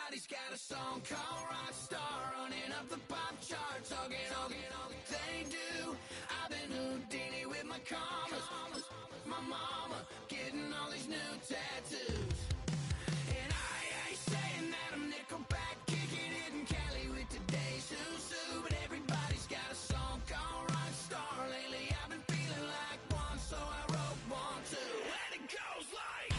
Everybody's got a song called rock star, running up the pop charts, all they do. I've been Houdini with my commas, my mama getting all these new tattoos. And I ain't saying that I'm Nickelback, kicking it in Cali with today's Susu, but everybody's got a song called rock star. Lately I've been feeling like one, so I wrote one too, and it goes like.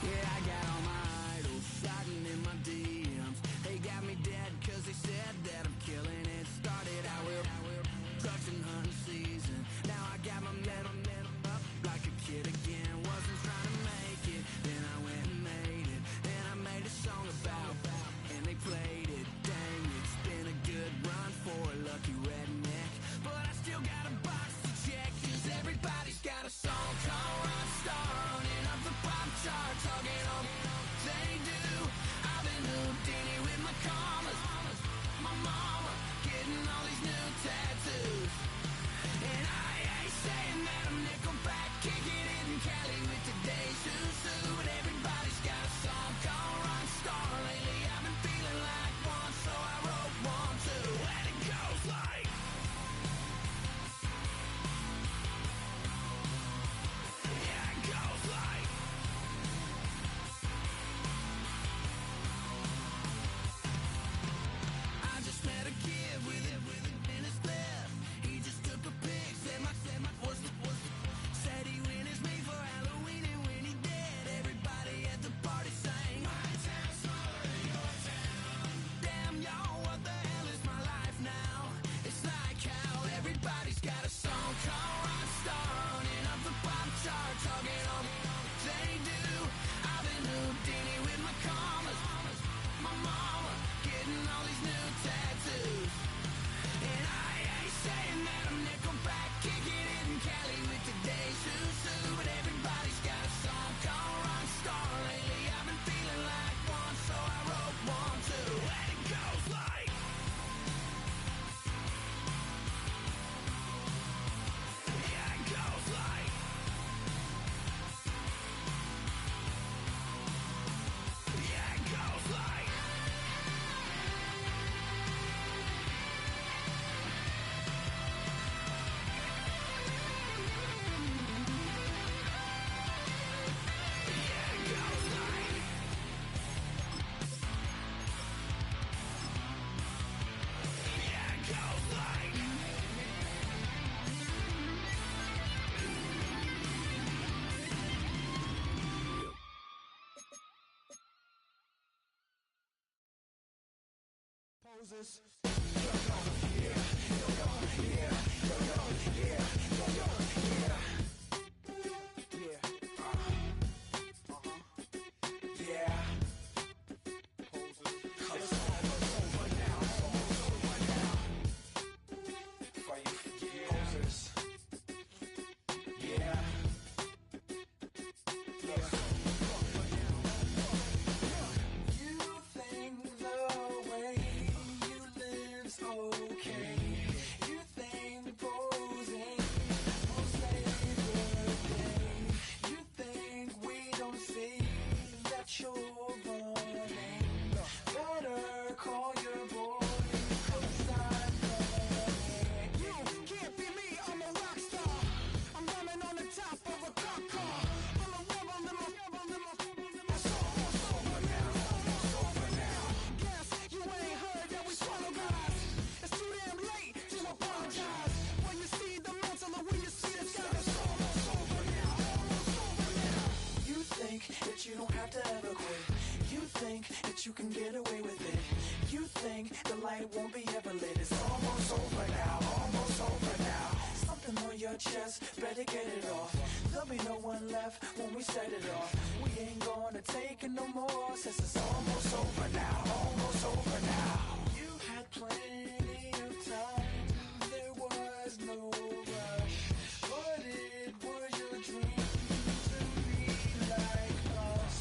Yeah, I got all my idols sliding in my DMs. They got me dead cause they said that I'm killing it. Started out with trucks and hunting season. Now I got my metal up like a kid again. Wasn't trying to make it, then I went and made it. Then I made a song about, and they played it. Dang, it's been a good run for a lucky redneck, but I still got a box to check, cause everybody's got a song called Rockstar, running up the pop charts, talking all they do. I've been Houdini with my commas, my mama getting all these new tattoos. And I ain't saying that I'm Nickelback, kicking it in Cali with today's Susu, but everybody's got a song called Rockstar. Lately I've been feeling like one, so I wrote one too, and it goes like. Said he witnessed me for Halloween, and when he did, everybody at the party sang, my town's smaller than your town. Damn y'all, what the hell is my life now? It's like how everybody's got a song called Rockstar, running up the pop chart, talking all they do. I've been Houdini with my commas, my mama getting all these new tattoos. And I ain't saying that I'm Nickelback, kicking it in Cali with today's Susu, but everybody's got a song called Rockstar. Lately I've been feeling like one, so I wrote one too, and it goes like. Yeah, it goes like. Yeah, it goes like. Poses. You don't have to ever quit. You think that you can get away with it. You think the light won't be ever lit. It's almost over now, almost over now. Something on your chest, better get it off. There'll be no one left when we set it off. We ain't gonna take it no more, since it's almost over now, almost over now. You had plenty of time, there was no rush, but it was your dream to be like us.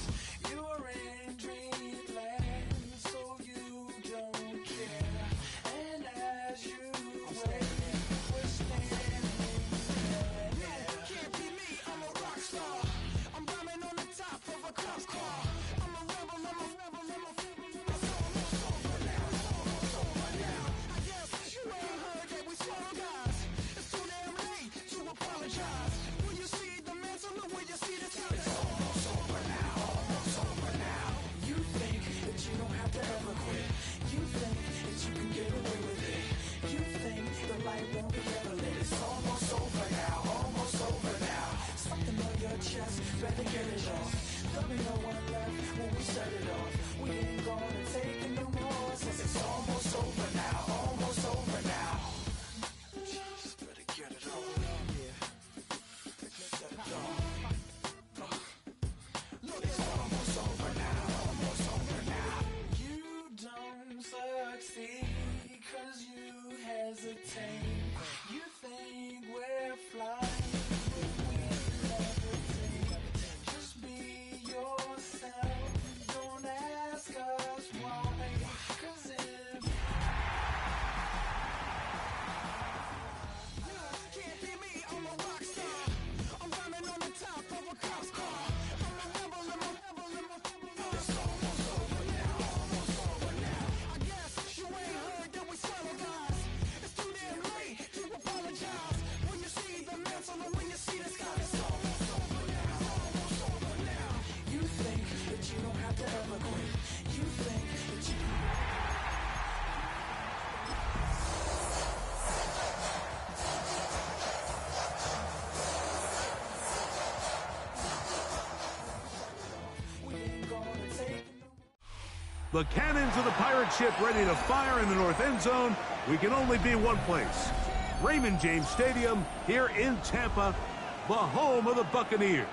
You're in dreamland, so you don't care. And as you guys. When you see the mantle, when you see the sky, it's almost over now, almost over now. You think that you don't have to ever quit. You think that you can get away with it. You think the light won't be ever lit. It's almost over now, almost over now. Something on your chest, better get it off. There'll be no one left when we set it off. We ain't gonna take it no more, since it's almost over now, almost over now. Just better get it off. Yeah. Set it off. Look, it's almost over now, almost over now. You don't succeed 'cause you hesitate. You think we're flying, we levitate. Just be yourself, don't ask us why. 'Cause if can't be me, I'm a rock star. I'm running on the top of a cop's car. I'm a rebel, I'm a rebel, I'm a rebel. It's almost over now, almost over now. I guess you ain't heard that we swallow guys. It's too damn late to apologize. When you see the mantle and when you see the sky, it's almost over now, almost over now. You think that you don't have to ever quit. You think that you ain't gonna take it no more. The cannons of the pirate ship ready to fire in the north end zone. We can only be one place. Raymond James Stadium here in Tampa, the home of the Buccaneers.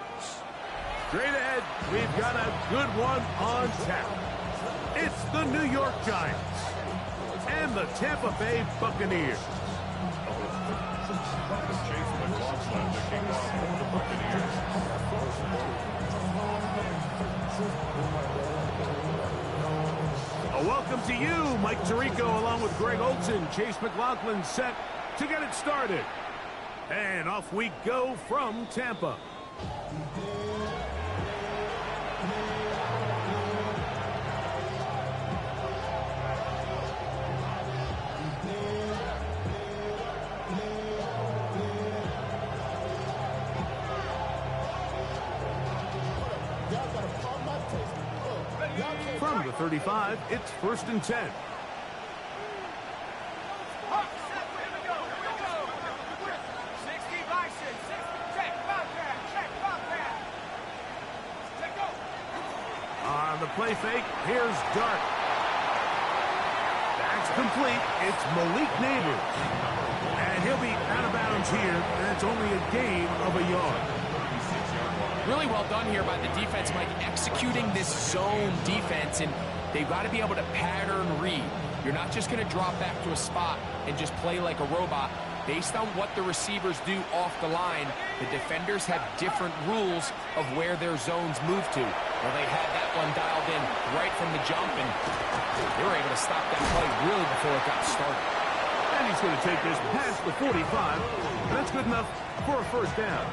Straight ahead, we've got a good one on tap. It's the New York Giants and the Tampa Bay Buccaneers. A welcome to you, Mike Tirico, along with Greg Olson. Chase McLaughlin set to get it started. And off we go from Tampa. From the 35, it's 1st and 10. On the play fake, here's Dart. That's complete. It's Malik Neighbors. And he'll be out of bounds here, and it's only a gain of a yard. Really well done here by the defense, Mike, executing this zone defense, and they've got to be able to pattern read. You're not just going to drop back to a spot and just play like a robot. Based on what the receivers do off the line, the defenders have different rules of where their zones move to. Well, they had that one dialed in right from the jump, and they were able to stop that play really before it got started. And he's going to take this past the 45. That's good enough for a 1st down.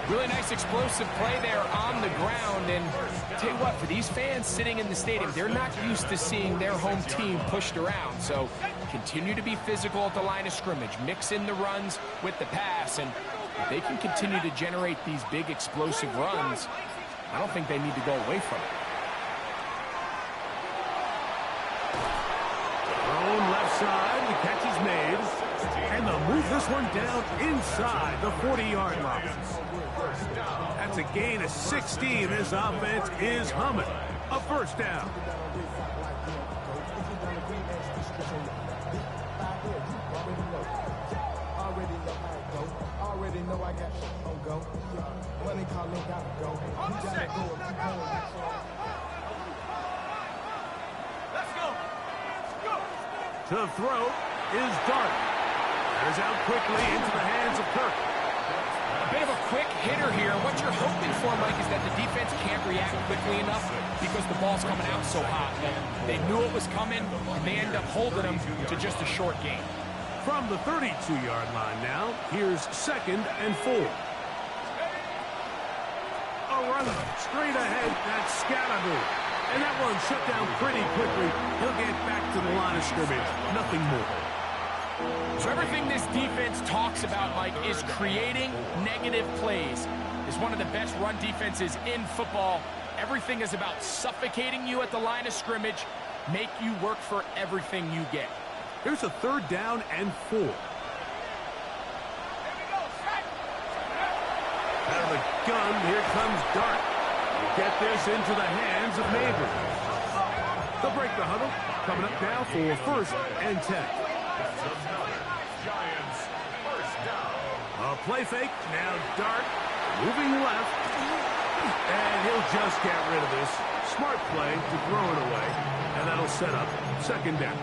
Really nice explosive play there on the ground, and tell you what, for these fans sitting in the stadium, they're not used to seeing their home team pushed around, so continue to be physical at the line of scrimmage, mix in the runs with the pass, and if they can continue to generate these big explosive runs, I don't think they need to go away from it. Thrown left side, the catch is made, and they'll move this one down inside the 40-yard line. That's a gain of 16. This offense is humming. A 1st down. Already know I got on go. Money calling, gotta go. You gotta go. Let's go. To throw is Dart. There's out quickly into the hands of Kirk. A bit of a quick hitter here. What you're hoping for, Mike, is that the defense can't react quickly enough because the ball's coming out so hot. They knew it was coming, and they end up holding them to just a short gain. From the 32-yard line now, here's 2nd and 4. A run straight ahead, that's Scalaboo. And that one shut down pretty quickly. He'll get back to the line of scrimmage. Nothing more. So everything this defense talks about, Mike, is creating negative plays. It's one of the best run defenses in football. Everything is about suffocating you at the line of scrimmage, make you work for everything you get. Here's a 3rd down and 4. Out of the gun, here comes Dart. Get this into the hands of Neighbors. They'll break the huddle. Coming up now for 1st and 10. A play fake. Now Dart moving left. And he'll just get rid of this. Smart play to throw it away. And that'll set up 2nd down.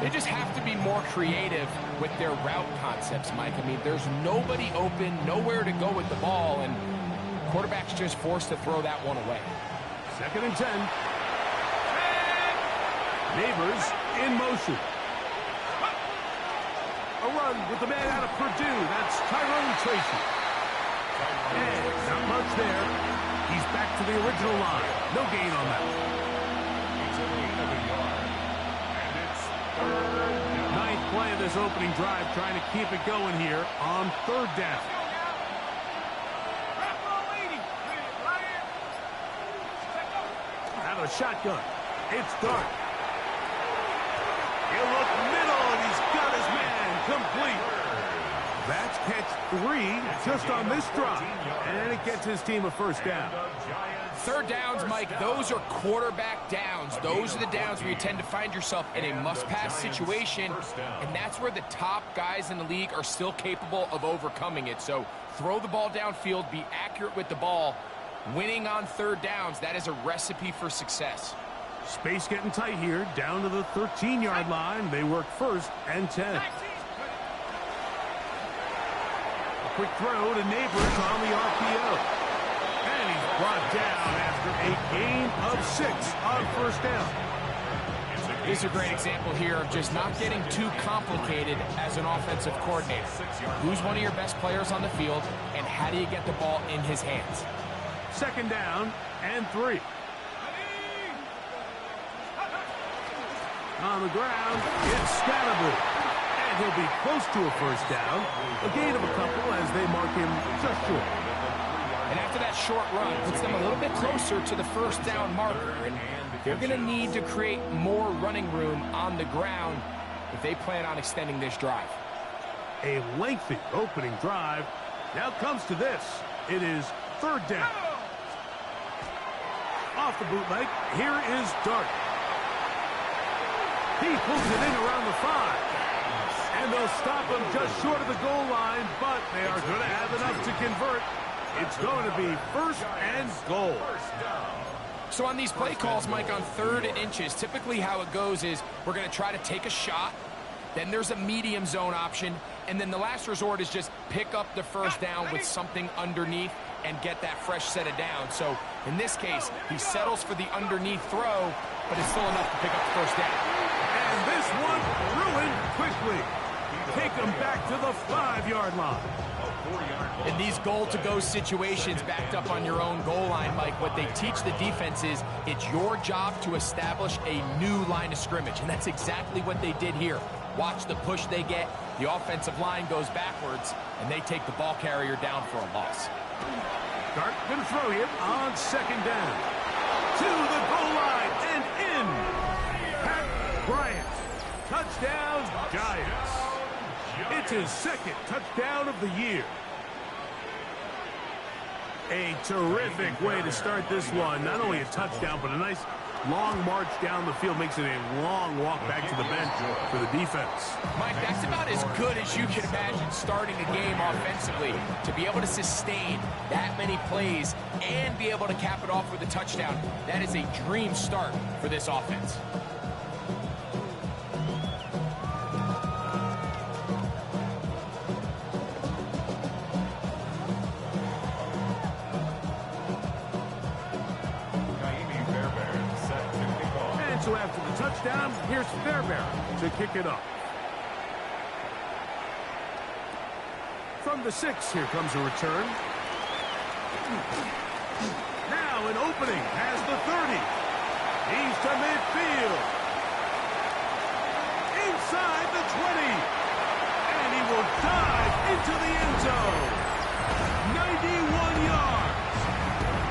They just have to be more creative with their route concepts, Mike. I mean, there's nobody open, nowhere to go with the ball, and quarterback's just forced to throw that one away. 2nd and 10. Neighbors in motion. A run with the man out of Purdue. That's Tyrone Tracy. And not much there. He's back to the original line. No gain on that. Ninth play of this opening drive, trying to keep it going here on 3rd down. Out of the shotgun. It's Dart. He'll look middle, and he's got his man complete. That's catch 3 just on this drive. And it gets his team a 1st down. 3rd downs, Mike, those are quarterback downs. Those are the downs where you tend to find yourself in a must-pass situation, and that's where the top guys in the league are still capable of overcoming it. So throw the ball downfield, be accurate with the ball. Winning on 3rd downs, that is a recipe for success. Space getting tight here, down to the 13-yard line. They work 1st and 10. A quick throw to Neighbors on the RPO. And he's brought down after a gain of 6 on 1st down. This is a great example here of just not getting too complicated as an offensive coordinator. Who's one of your best players on the field, and how do you get the ball in his hands? 2nd down and 3. On the ground, it's Scatterby. And he'll be close to a 1st down. A gain of a couple as they mark him just short. And after that short run, puts them a little bit closer to the 1st down marker. And they're going to need to create more running room on the ground if they plan on extending this drive. A lengthy opening drive. Now comes to this. It is 3rd down. Off the bootleg, here is Dart. He pulls it in around the 5. And they'll stop him just short of the goal line, but they are going to have enough to convert. It's going to be 1st and goal. So on these play calls, Mike, on 3rd and inches, typically how it goes is we're going to try to take a shot. Then there's a medium zone option. And then the last resort is just pick up the 1st down with something underneath and get that fresh set of downs. So in this case, he settles for the underneath throw, but it's still enough to pick up the 1st down. And this one ruined quickly. Take him back to the 5-yard line. In these goal-to-go situations backed up on your own goal line, Mike, what they teach the defense is it's your job to establish a new line of scrimmage, and that's exactly what they did here. Watch the push they get. The offensive line goes backwards, and they take the ball carrier down for a loss. Dart going to throw here on 2nd down. To the goal line and in. Pat Bryant. Touchdown, Giants. It's his 2nd touchdown of the year. A terrific way to start this one. Not only a touchdown, but a nice long march down the field. Makes it a long walk back to the bench for the defense. Mike, that's about as good as you can imagine starting a game offensively. To be able to sustain that many plays and be able to cap it off with a touchdown, that is a dream start for this offense. So after the touchdown, here's Fairbairn to kick it up. From the 6, here comes a return. Now an opening has the 30. He's to midfield. inside the 20. And he will dive into the end zone. 91 yards.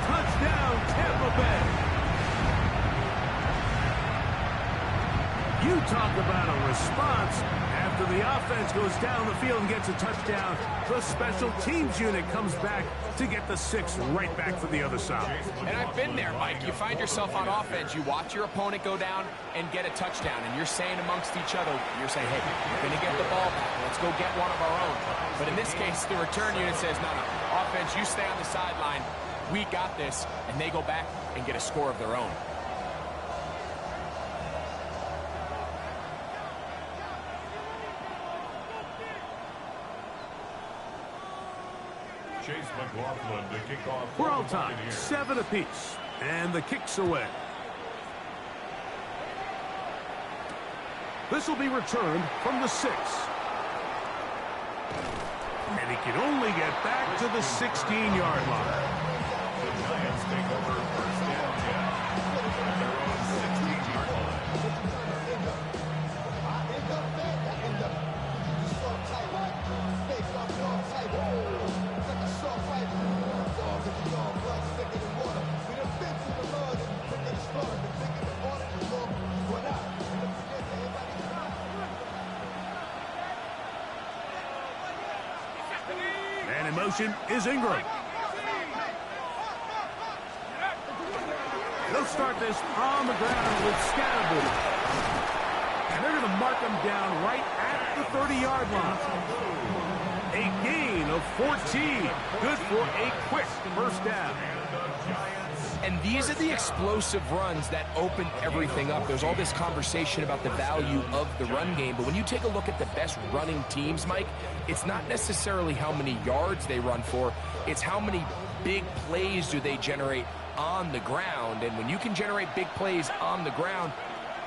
Touchdown, Tampa Bay. You talk about a response. After the offense goes down the field and gets a touchdown, the special teams unit comes back to get the 6 right back for the other side. And I've been there, Mike. You find yourself on offense, you watch your opponent go down and get a touchdown, and you're saying amongst each other, you're saying, hey, we're going to get the ball back. Let's go get one of our own. But in this case, the return unit says, no, offense, you stay on the sideline. We got this. And they go back and get a score of their own. Chase McLaughlin to kick off. We're all tied, 7 apiece, and the kick's away. This will be returned from the 6. And he can only get back to the 16-yard line. The Giants take over first down at their own 16-yard line. And in motion is Ingram. They'll start this on the ground with Scatterboard. And they're going to mark him down right at the 30-yard line. A gain of 14. Good for a quick first down. And these are the explosive runs that open everything up. There's all this conversation about the value of the run game, but when you take a look at the best running teams, Mike, it's not necessarily how many yards they run for, it's how many big plays do they generate on the ground. And when you can generate big plays on the ground,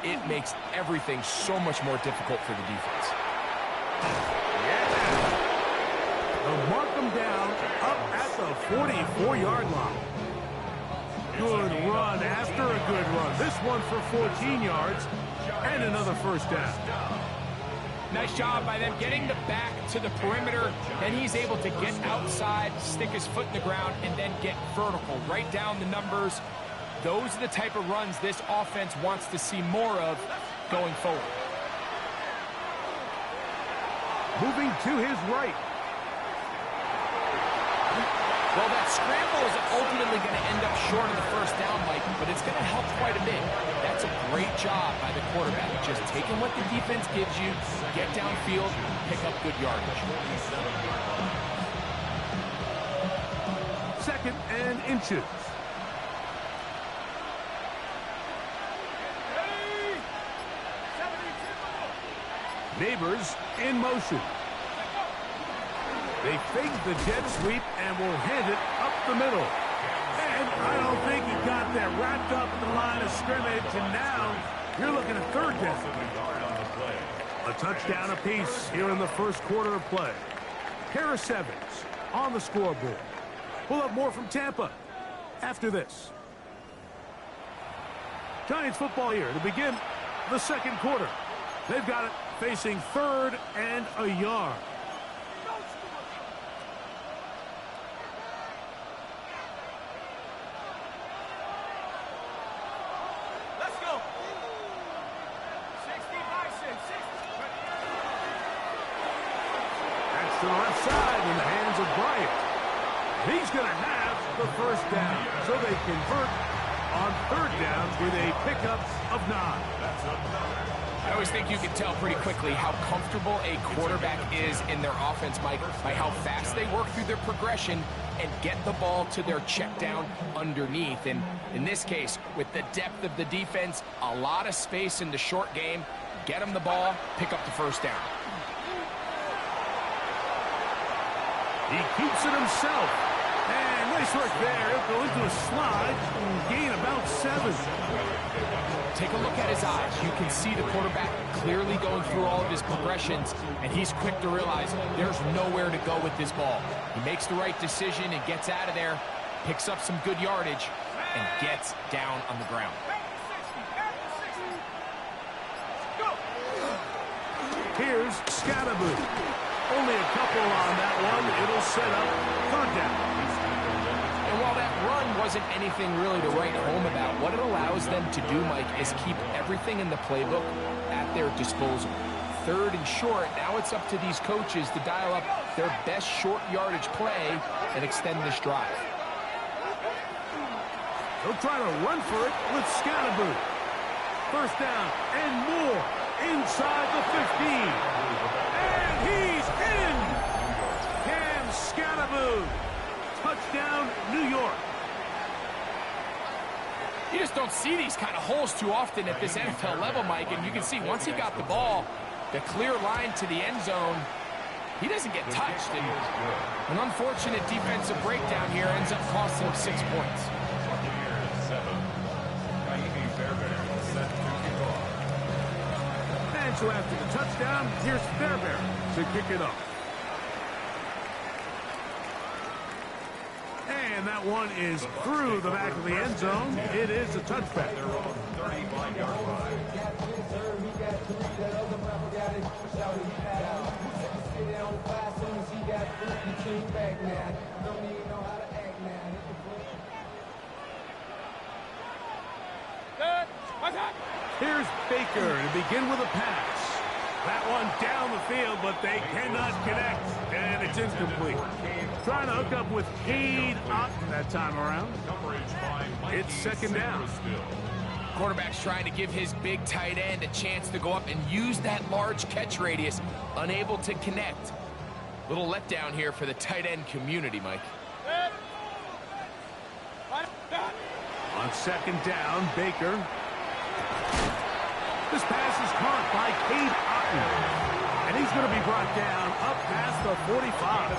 it makes everything so much more difficult for the defense. They'll mark them down up at the 44-yard line. Good run after a good run. This one for 14 yards and another first down. Nice job by them getting the back to the perimeter. Then he's able to get outside, stick his foot in the ground, and then get vertical. Right down the numbers. Those are the type of runs this offense wants to see more of going forward. Moving to his right. Well, that scramble is ultimately going to end up short of the first down, Mike, but it's going to help quite a bit. That's a great job by the quarterback. Just taking what the defense gives you, get downfield, pick up good yardage. 2nd and inches. Neighbors in motion. They fake the jet sweep and will hand it up the middle. And I don't think he got that wrapped up at the line of scrimmage, and now you're looking at 3rd down. A touchdown apiece here in the first quarter of play. Harris Evans on the scoreboard. We'll have more from Tampa after this. Giants football here to begin the 2nd quarter. They've got it facing 3rd and a yard. To the left side in the hands of Bryant. He's going to have the first down. So they convert on 3rd down with a pickup of 9. I always think you can tell pretty quickly how comfortable a quarterback is in their offense, Mike, by how fast they work through their progression and get the ball to their check down underneath. And in this case, with the depth of the defense, a lot of space in the short game, get them the ball, pick up the first down. He keeps it himself. And nice work there. He'll go into a slide and gain about 7. Take a look at his eyes. You can see the quarterback clearly going through all of his progressions, and he's quick to realize there's nowhere to go with this ball. He makes the right decision and gets out of there, picks up some good yardage, and gets down on the ground. Here's Scatterboot. Only a couple on that one. It'll set up third down. And while that run wasn't anything really to write home about, what it allows them to do, Mike, is keep everything in the playbook at their disposal. Third and short, now it's up to these coaches to dial up their best short yardage play and extend this drive. He'll try to run for it with Scatterboot. First down and more inside the 15. And he's in! Cam Scatterboot. Touchdown, New York. You just don't see these kind of holes too often at this NFL level, Mike, and you can see once he got the ball, the clear line to the end zone, he doesn't get touched. And an unfortunate defensive breakdown here ends up costing him 6 points. And so after the touchdown, here's Fairbairn to kick it off. And that one is through the back of the end zone. It is a touchback. Here's Baker to begin with a pass. That one down the field, but they cannot connect, and it's incomplete. Trying to hook up with Cade Otton that time around. It's second down. Quarterback's trying to give his big tight end a chance to go up and use that large catch radius. Unable to connect. Little letdown here for the tight end community, Mike. On second down, Baker. This pass is caught by Cade Otton. And he's going to be brought down up past the 45.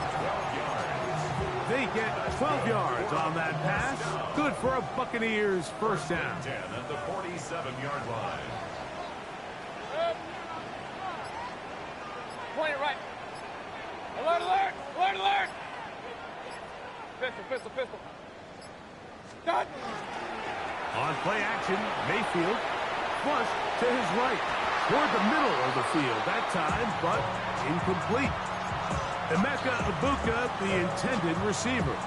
They get 12 yards on that pass. Good for a Buccaneers first down. 10 at the 47-yard line. Point it right. Alert, alert! Alert, alert! Pistol, pistol, pistol. Done! On play action, Mayfield flushed to his right. Toward the middle of the field that time, but incomplete. Emeka Ibuka, the intended receiver.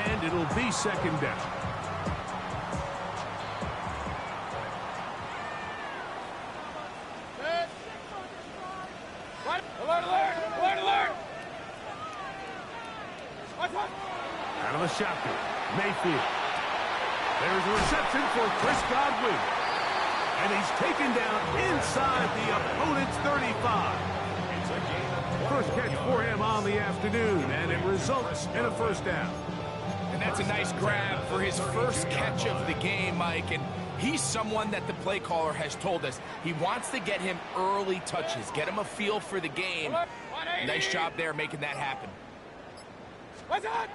And it'll be second down. Alert, alert! Alert, alert! Out of the shotgun, Mayfield. There's a reception for Chris Godwin. And he's taken down inside the opponent's 35. First catch for him on the afternoon, and it results in a first down. And that's a nice grab for his first catch of the game, Mike. And he's someone that the play caller has told us he wants to get him early touches, get him a feel for the game. Nice job there making that happen. What's that?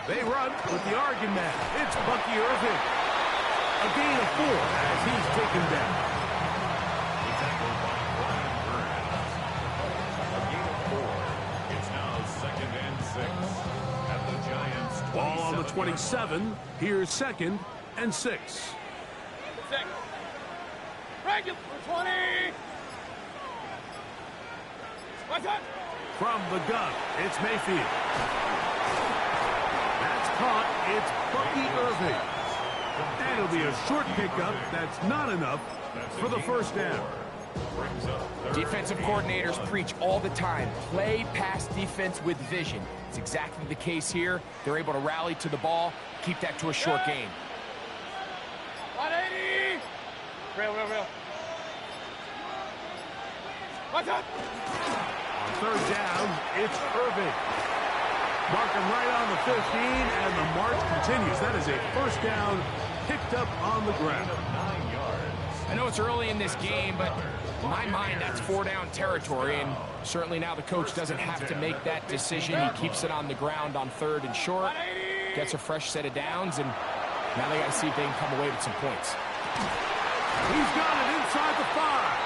They run with the Oregon man. It's Bucky Irving. A gain of 4 as he's taken down. The tackle by Brian Burns. A gain of 4. It's now second and 6 at the Giants' 27. Ball on the 27. Here's second and 6. Six. Regular 20. What's that? From the gun, it's Mayfield. That's caught. It's Bucky Irving. And it'll be a short pickup. That's not enough for the first down. Defensive coordinators preach all the time, play pass defense with vision. It's exactly the case here. They're able to rally to the ball, keep that to a short gain. 180. Real. What's up? On third down, it's Irving. Marking right on the 15, and the march continues. That is a first down picked up on the ground. I know it's early in this game, but in my mind, that's 4-down territory, and certainly now the coach doesn't have to make that decision. He keeps it on the ground on third and short, gets a fresh set of downs, and now they got to see if they can come away with some points. He's got it inside the 5.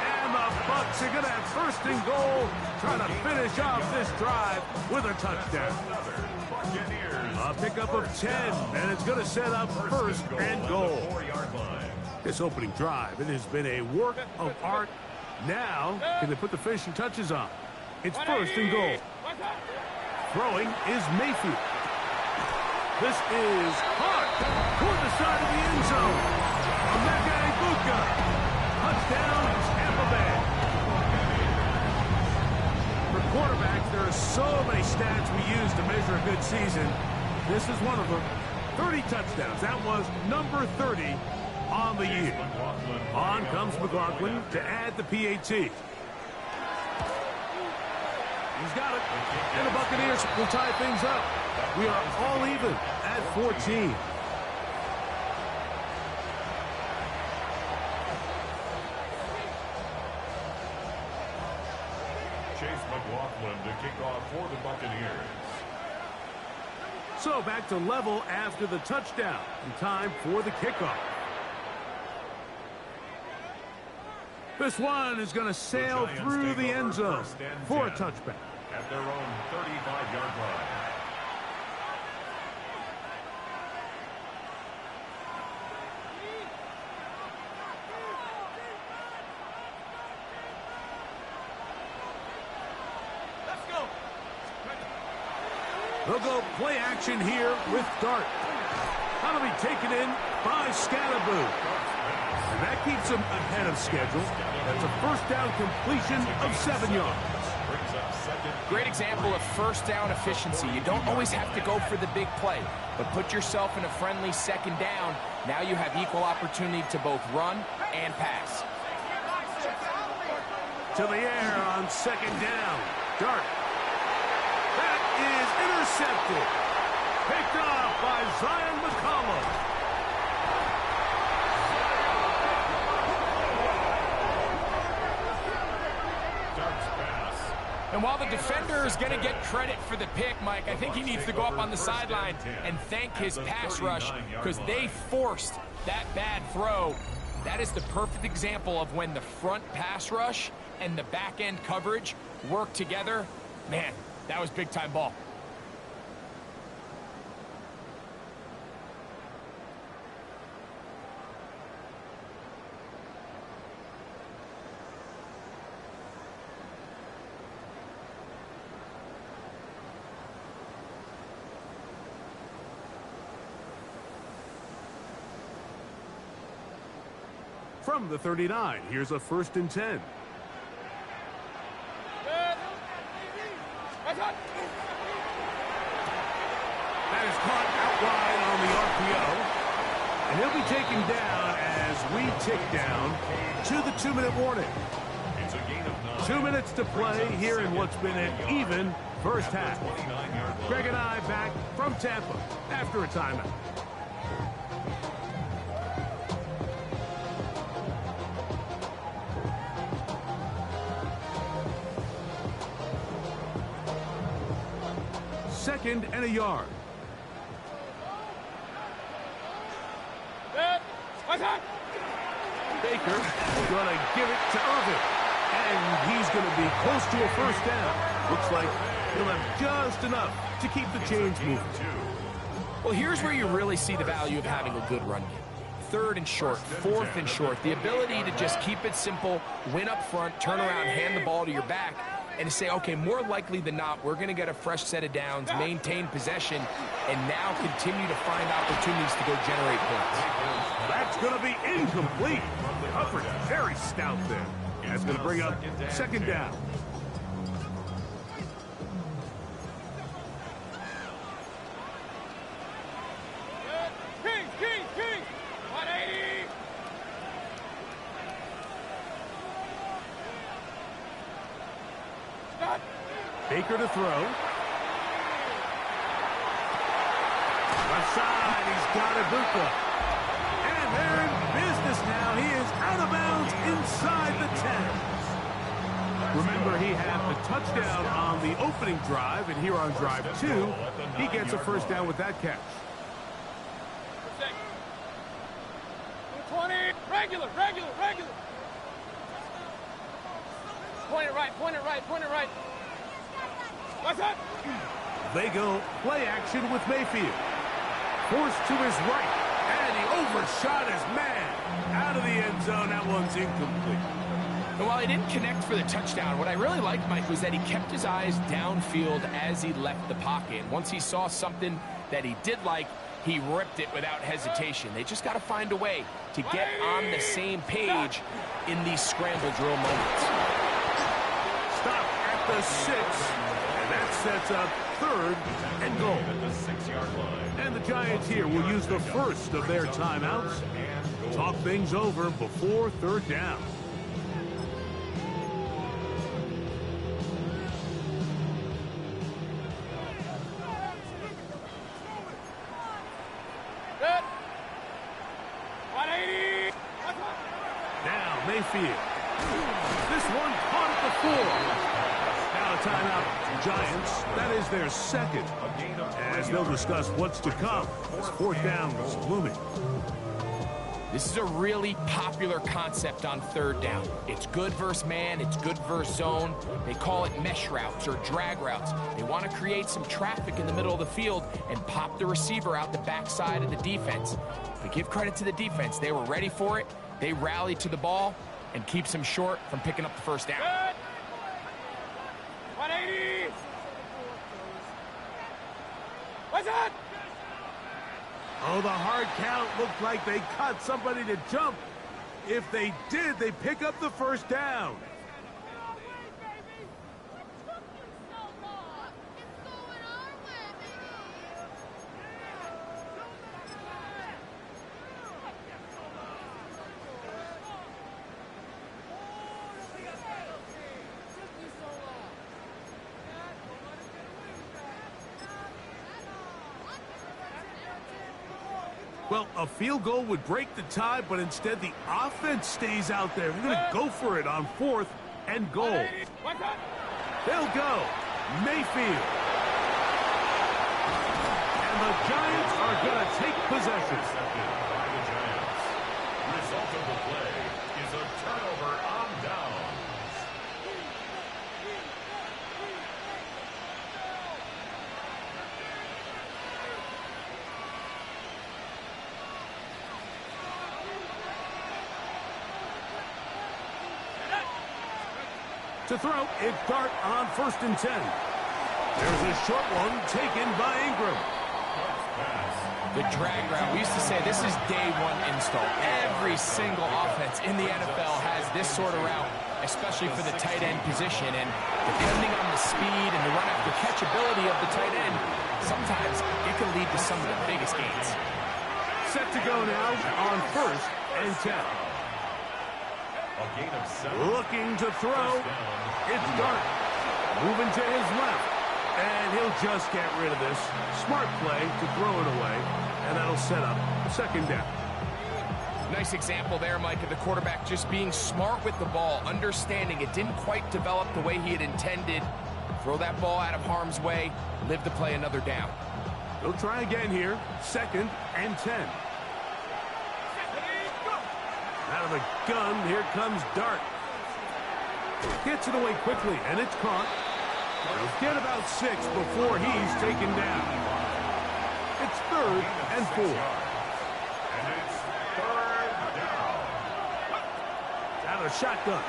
And the Bucs are going to have first and goal, trying to finish off this drive with a touchdown. A pickup of 10, and it's going to set up first and goal. This opening drive, it has been a work of art Now, can they put the finishing touches on? It's first and goal. Throwing is Mayfield. This is hot toward the side of the end zone. Bucca. Touchdown, Tampa Bay. For quarterbacks, there are so many stats we use to measure a good season. This is one of them. 30 touchdowns. That was number 30 on the year. On comes McLaughlin to add the PAT. He's got it. And the Buccaneers will tie things up. We are all even at 14. Chase McLaughlin to kick off for the Buccaneers. So back to level after the touchdown. And time for the kickoff. This one is going to sail through the end zone for a touchback. At their own 35-yard line. Let's go. They'll go play action here with Dart. That'll be taken in by Scatterboo. And that keeps him ahead of schedule. That's a first down completion of 7 yards. Great example of first down efficiency. You don't always have to go for the big play, but put yourself in a friendly second down. Now you have equal opportunity to both run and pass. To the air on second down. Dart. That is intercepted. Picked off by Zion McCollum. And while the defender is going to get credit for the pick, Mike, I think he needs to go up on the sideline and thank his pass rush because they forced that bad throw. That is the perfect example of when the front pass rush and the back end coverage work together. Man, that was big-time ball. From the 39, here's a 1st and 10. That is caught out wide on the RPO. And he'll be taken down as we tick down to the 2-minute warning. It's a gain of 9. 2 minutes to play here in what's been an even first half. Greg and I back from Tampa after a timeout. Second and a yard. Baker going to give it to Irvin. And he's going to be close to a first down. Looks like he'll have just enough to keep the chains moving. Well, here's where you really see the value of having a good run game. 3rd and short, 4th and short. The ability to just keep it simple, win up front, turn around, hand the ball to your back, and to say, okay, more likely than not, we're going to get a fresh set of downs, maintain possession, and now continue to find opportunities to go generate points. That's going to be incomplete. Coverage very stout there. That's going to bring up second down. King. 180. Baker to throw. Left side, he's got it, Bucca. And they're in business now. He is out of bounds inside the 10. Remember, he had the touchdown on the opening drive, and here on drive 2, he gets a first down with that catch. 20. Regular. Point it right. What's up? They go play action with Mayfield. Forced to his right, and he overshot his man. Out of the end zone, that one's incomplete. And while he didn't connect for the touchdown, what I really liked, Mike, was that he kept his eyes downfield as he left the pocket. And once he saw something that he did like, he ripped it without hesitation. They just got to find a way to get on the same page in these scramble drill moments. Stop at the 6, and that sets up 3rd and goal. At the 6-yard line. And the Giants here will use the first of their timeouts. Talk things over before 3rd down. Now Mayfield. This one caught at the 4. Now a timeout, Giants. That is their 2nd. As they'll discuss what's to come as 4th down is looming. This is a really popular concept on 3rd down. It's good versus man, it's good versus zone. They call it mesh routes or drag routes. They want to create some traffic in the middle of the field and pop the receiver out the backside of the defense. But give credit to the defense. They were ready for it. They rallied to the ball and keeps them short from picking up the 1st down. 180! What's that? Oh, the hard count looked like they cut somebody to jump. If they did, they pick up the 1st down. Well, a field goal would break the tie, but instead the offense stays out there. We're going to go for it on 4th and goal. They'll go. Mayfield. And the Giants are going to take possession. By the Giants. Result of the play is a turnover on downs. To throw, it's Dart on 1st and 10. There's a short one taken by Ingram. The drag route. We used to say this is day 1 install. Every single offense in the NFL has this sort of route, especially for the tight end position. And depending on the speed and the run after catchability of the tight end, sometimes it can lead to some of the biggest gains. Set to go now on 1st and 10. A gain of 7. Looking to throw. It's Dart. Moving to his left. And he'll just get rid of this. Smart play to throw it away. And that'll set up 2nd down. Nice example there, Mike, of the quarterback just being smart with the ball, understanding it didn't quite develop the way he had intended. Throw that ball out of harm's way, live to play another down. They'll try again here. 2nd and 10. Out of the gun, here comes Dart. Gets it away quickly, and it's caught. He'll get about 6 before he's taken down. It's 3rd and 4. And it's 3rd down. Out of the shotgun,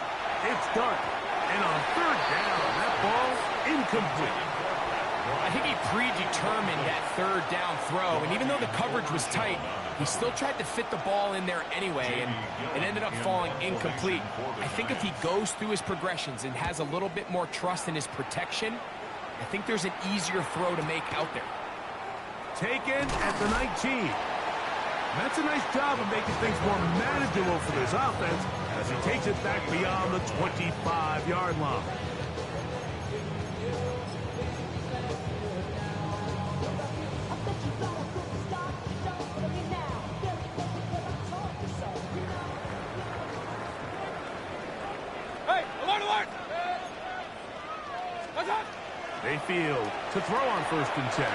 it's Dart. And on 3rd down, that ball's incomplete. I think he predetermined that 3rd down throw, and even though the coverage was tight, he still tried to fit the ball in there anyway, and it ended up falling incomplete. I think if he goes through his progressions and has a little bit more trust in his protection, I think there's an easier throw to make out there. Taken at the 19. That's a nice job of making things more manageable for this offense as he takes it back beyond the 25-yard line. Mayfield to throw on 1st and 10.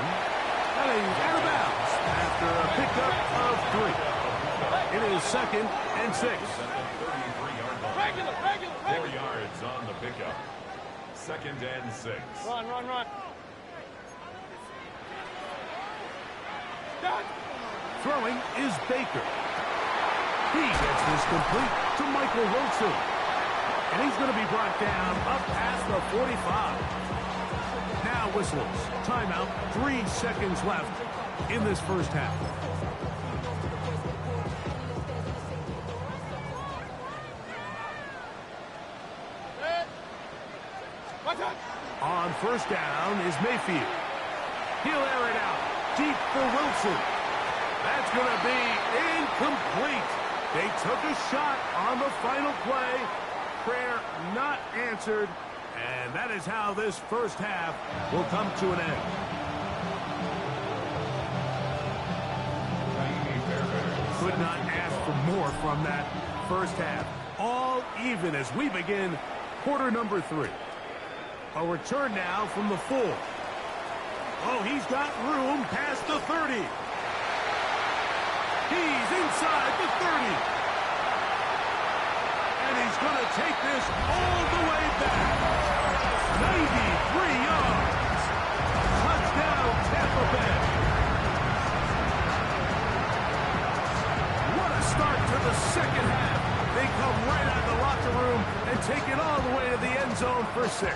And he's out of bounds after a pickup of 3. It is 2nd and 6. Regular. 4 yards on the pickup. 2nd and 6. Run. Throwing is Baker. He gets this complete to Michael Wilson. And he's going to be brought down up past the 45. Now whistles. Timeout. 3 seconds left in this first half. On first down is Mayfield. He'll air it out. Deep for Wilson. That's going to be incomplete. They took a shot on the final play. Prayer not answered. And that is how this first half will come to an end. Could not ask for more from that first half. All even as we begin quarter number 3. A return now from the 4. Oh, he's got room past the 30. He's inside the 30. And he's going to take this all the way back. 93 yards. Touchdown, Tampa Bay. What a start to the second half. They come right out of the locker room and take it all the way to the end zone for 6.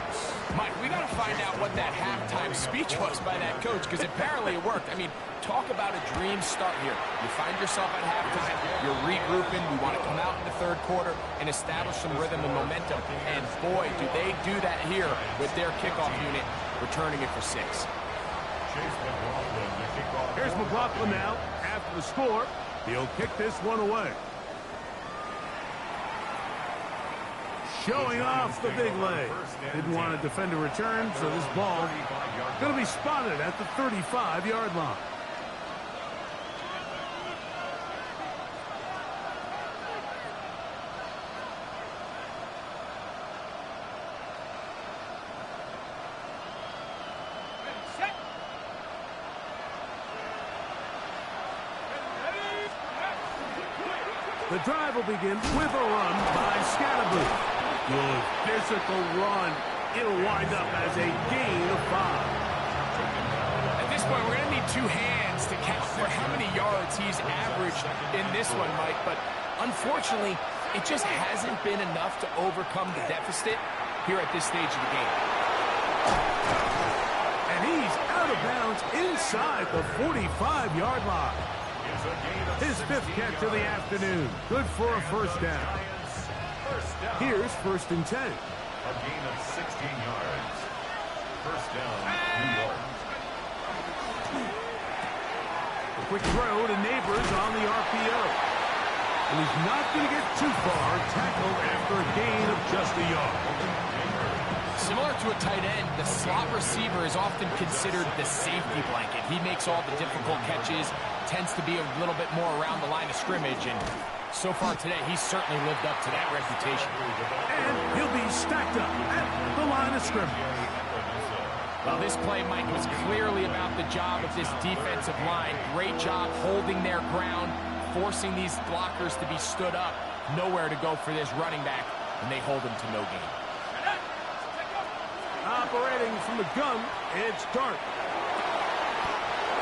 Mike, we got to find out what that halftime speech was by that coach, because apparently it worked. I mean, talk about a dream start here. You find yourself at halftime, you're regrouping, we want to come out in the third quarter and establish some rhythm and momentum. And boy, do they do that here with their kickoff unit, returning it for 6. Here's McLaughlin now after the score. He'll kick this one away. Showing off the big leg. Didn't want to defend a return, so this ball going to be spotted at the 35-yard line. The drive will begin with a run by Scatterboot. Good physical run. It'll wind up as a gain of 5. At this point, we're going to need 2 hands to count for how many yards he's averaged in this one, Mike. But unfortunately, it just hasn't been enough to overcome the deficit here at this stage of the game. And he's out of bounds inside the 45-yard line. His 5th catch of the afternoon. Good for a first down. Here's 1st and 10. A gain of 16 yards. First down, New York. A quick throw to Neighbors on the RPO. And he's not going to get too far. Tackled after a gain of just a yard. Similar to a tight end, the slot receiver is often considered the safety blanket. He makes all the difficult catches, tends to be a little bit more around the line of scrimmage, and so far today, he's certainly lived up to that reputation. And he'll be stacked up at the line of scrimmage. Well, this play, Mike, was clearly about the job of this defensive line. Great job holding their ground, forcing these blockers to be stood up. Nowhere to go for this running back, and they hold him to no gain. Operating from the gun, it's Dart.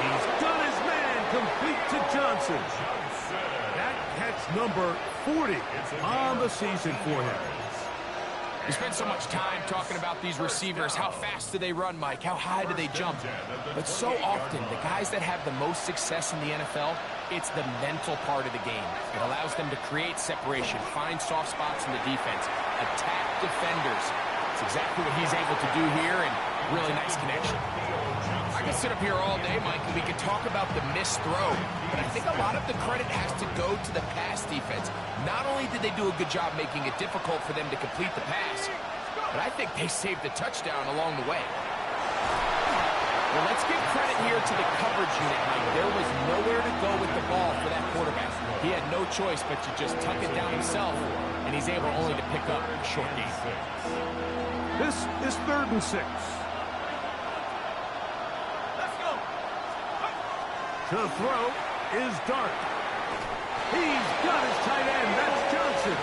He's done his man, complete to Johnson. That catch number 40 on the season for him. We spend so much time talking about these receivers. How fast do they run, Mike? How high do they jump? But so often, the guys that have the most success in the NFL, it's the mental part of the game. It allows them to create separation, find soft spots in the defense, attack defenders. It's exactly what he's able to do here, and really nice connection. I could sit up here all day, Mike, and we could talk about the missed throw, but I think a lot of the credit has to go to the pass defense. Not only did they do a good job making it difficult for them to complete the pass, but I think they saved the touchdown along the way. Well, let's give credit here to the coverage unit, Mike. There was nowhere to go with the ball for that quarterback. He had no choice but to just tuck it down himself, and he's able only to pick up a short gain. This is 3rd and 6. To throw is Dart. He's got his tight end. That's Johnson.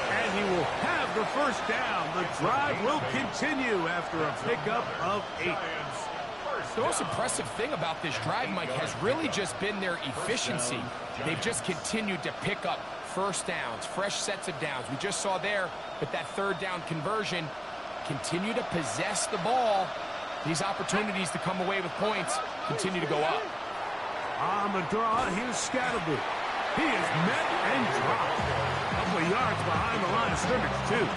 And he will have the first down. The drive will continue after a pickup of 8. The most impressive thing about this drive, Mike, has really just been their efficiency. They've just continued to pick up first downs, fresh sets of downs. We just saw there, but that third down conversion, continue to possess the ball. These opportunities to come away with points continue to go up. On the draw, here's Scatterby. He is met and dropped. A couple of yards behind the line of scrimmage, too.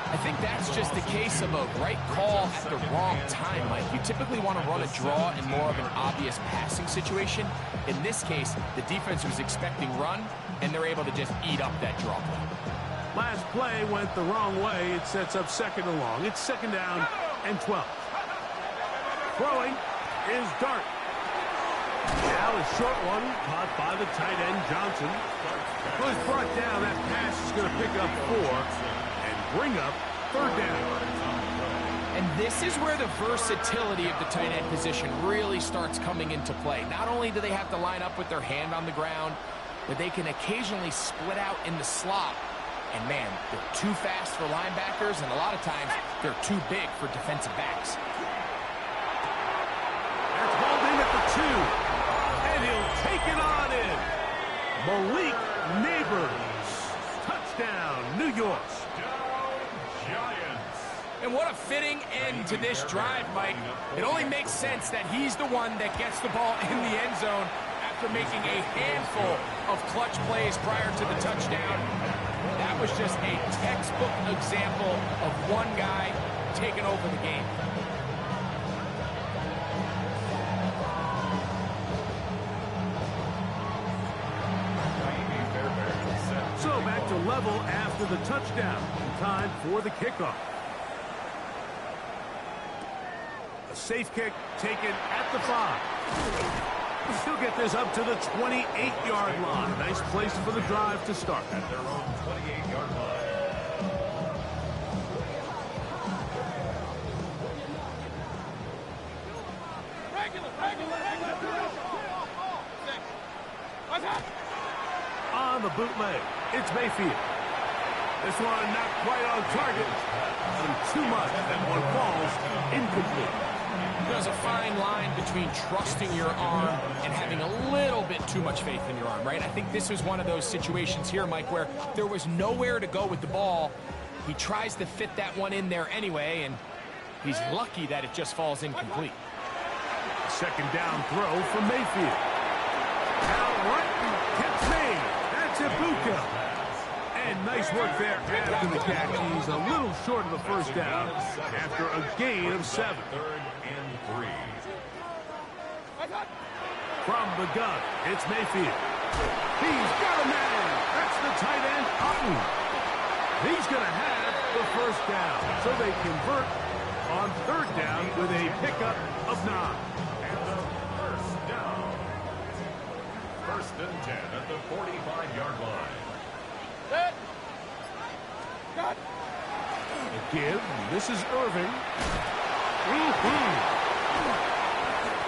I think that's just a case of a right call at the wrong time, Mike. You typically want to run a draw in more of an obvious passing situation. In this case, the defense was expecting run, and they're able to just eat up that draw play. Last play went the wrong way. It sets up second and long. It's second down and 12. Throwing is Dart. Now a short one caught by the tight end Johnson. Was brought down. That pass is going to pick up 4 and bring up third down. And this is where the versatility of the tight end position really starts coming into play. Not only do they have to line up with their hand on the ground, but they can occasionally split out in the slot. And man, they're too fast for linebackers, and a lot of times they're too big for defensive backs. That's hauled in at the 2. And he'll take it on in. Malik Neighbors. Touchdown, New York. Giants. And what a fitting end to this drive, Mike. It only makes sense that he's the one that gets the ball in the end zone after making a handful of clutch plays prior to the touchdown. That was just a textbook example of one guy taking over the game. So back to level after the touchdown. Time for the kickoff. A safe kick taken at the 5. He'll get this up to the 28-yard line. Nice place for the drive to start. At their own 28-yard line. On the bootleg, it's Mayfield. This one not quite on target. Too much. That one falls incomplete. There's a fine line between trusting your arm and having a little bit too much faith in your arm, right? I think this was one of those situations here, Mike, where there was nowhere to go with the ball. He tries to fit that one in there anyway, and he's lucky that it just falls incomplete. Second down throw from Mayfield. Now right, gets made. That's Ibuka. And nice work there after the catch. He's a little short of the first down after a gain of 7. 3rd and 3. From the gun, it's Mayfield. He's got a man. That's the tight end, Hutton. He's going to have the first down. So they convert on third down with a pickup of 9. And the first down. 1st and 10 at the 45-yard line. The give. This is Irving.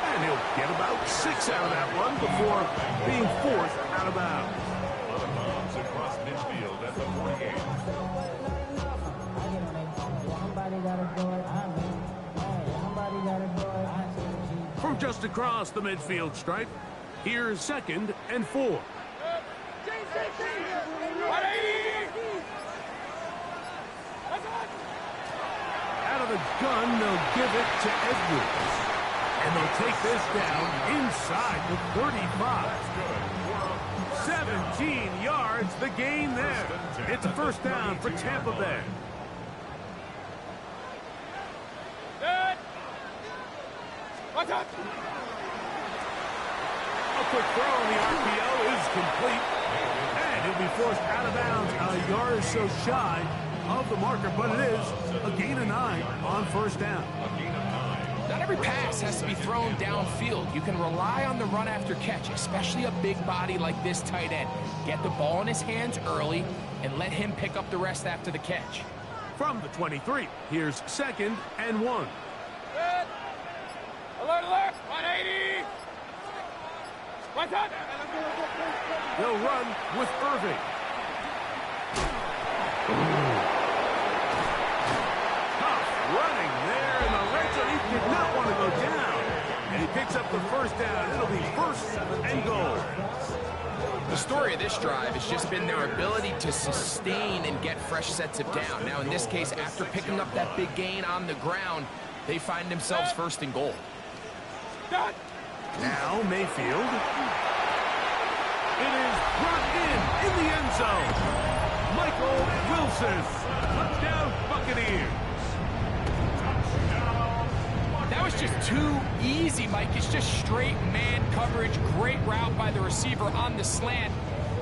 And he'll get about 6 out of that one before being forced out of bounds. Out of bounds across midfield at the 48. From just across the midfield stripe, here's 2nd and 4. Out of the gun, they'll give it to Edwards. And they'll take this down inside the 35. 17 yards, the gain there. It's a first down for Tampa Bay. A quick throw on the RPO is complete. And he'll be forced out of bounds a yard or so shy of the marker, but it is a gain of 9 on first down. Not every pass has to be thrown downfield. You can rely on the run after catch, especially a big body like this tight end. Get the ball in his hands early and let him pick up the rest after the catch. From the 23, here's 2nd and 1. Alert, alert! 180! They'll run with Irving. Tough running there in the red zone. He did not want to go down. And he picks up the first down. It'll be first and goal. The story of this drive has just been their ability to sustain and get fresh sets of down. Now, in this case, after picking up that big gain on the ground, they find themselves first and goal. Now Mayfield. It is brought in the end zone. Michael Wilson. Touchdown, Buccaneers. That was just too easy, Mike. It's just straight man coverage. Great route by the receiver on the slant.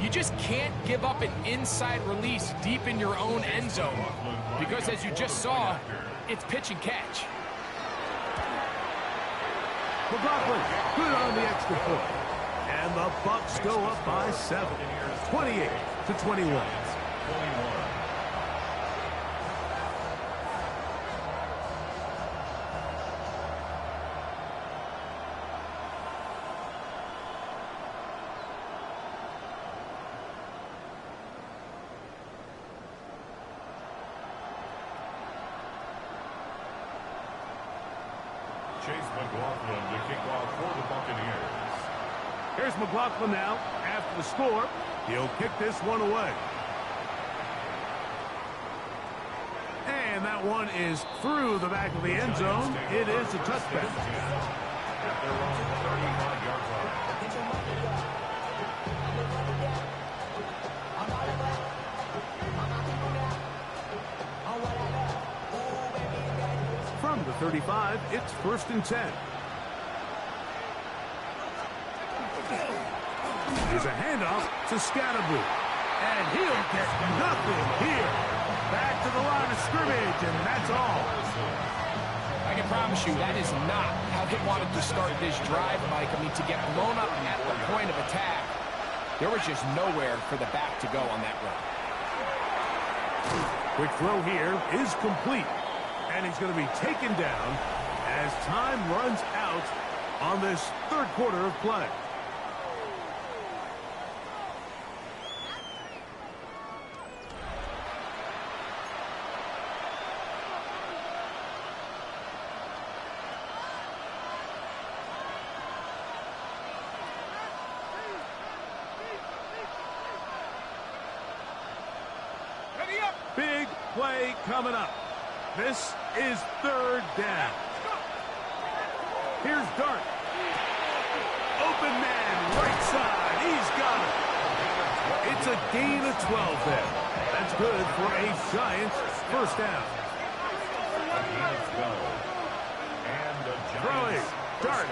You just can't give up an inside release deep in your own end zone because, as you just saw, it's pitch and catch. McLaughlin, good on the extra point. And the Bucs go up by 7, 28-21. Chase McLaughlin to kick off for the Buccaneers. Here's McLaughlin now. After the score, he'll kick this one away. And that one is through the back of the end zone. It is a touchback. At their own 35-yard line. From the 35, it's first and 10. Here's a handoff to Scatterboo. And he'll get nothing here. Back to the line of scrimmage, and that's all. I can promise you that is not how they wanted to start this drive, Mike. I mean, to get blown up at the point of attack, there was just nowhere for the back to go on that run. Quick throw here is complete. And he's going to be taken down as time runs out on this third quarter of play. Big play coming up. This is third down. Here's Dart. Open man, right side. He's got it. It's a gain of 12 there. That's good for a Giants first down. Throwing. Dart.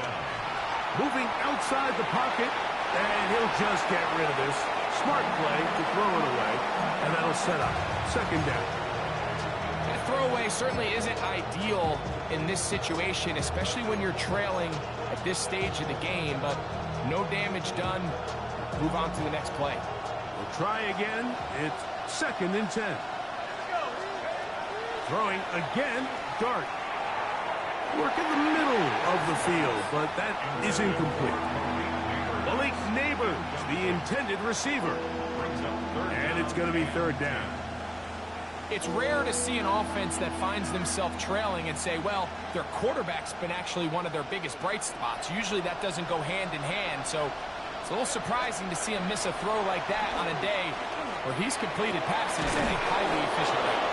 Moving outside the pocket. And he'll just get rid of this. Smart play to throw it away. And that'll set up second down. That throwaway certainly isn't ideal in this situation, especially when you're trailing at this stage of the game, but no damage done. Move on to the next play. We'll try again. It's second and 10. Throwing again, Dart. Work in the middle of the field, but that is incomplete. Malik Neighbors, the intended receiver. And it's going to be third down. It's rare to see an offense that finds themselves trailing and say, well, their quarterback's been actually one of their biggest bright spots. Usually that doesn't go hand in hand, so it's a little surprising to see him miss a throw like that on a day where he's completed passes at a highly efficient rate.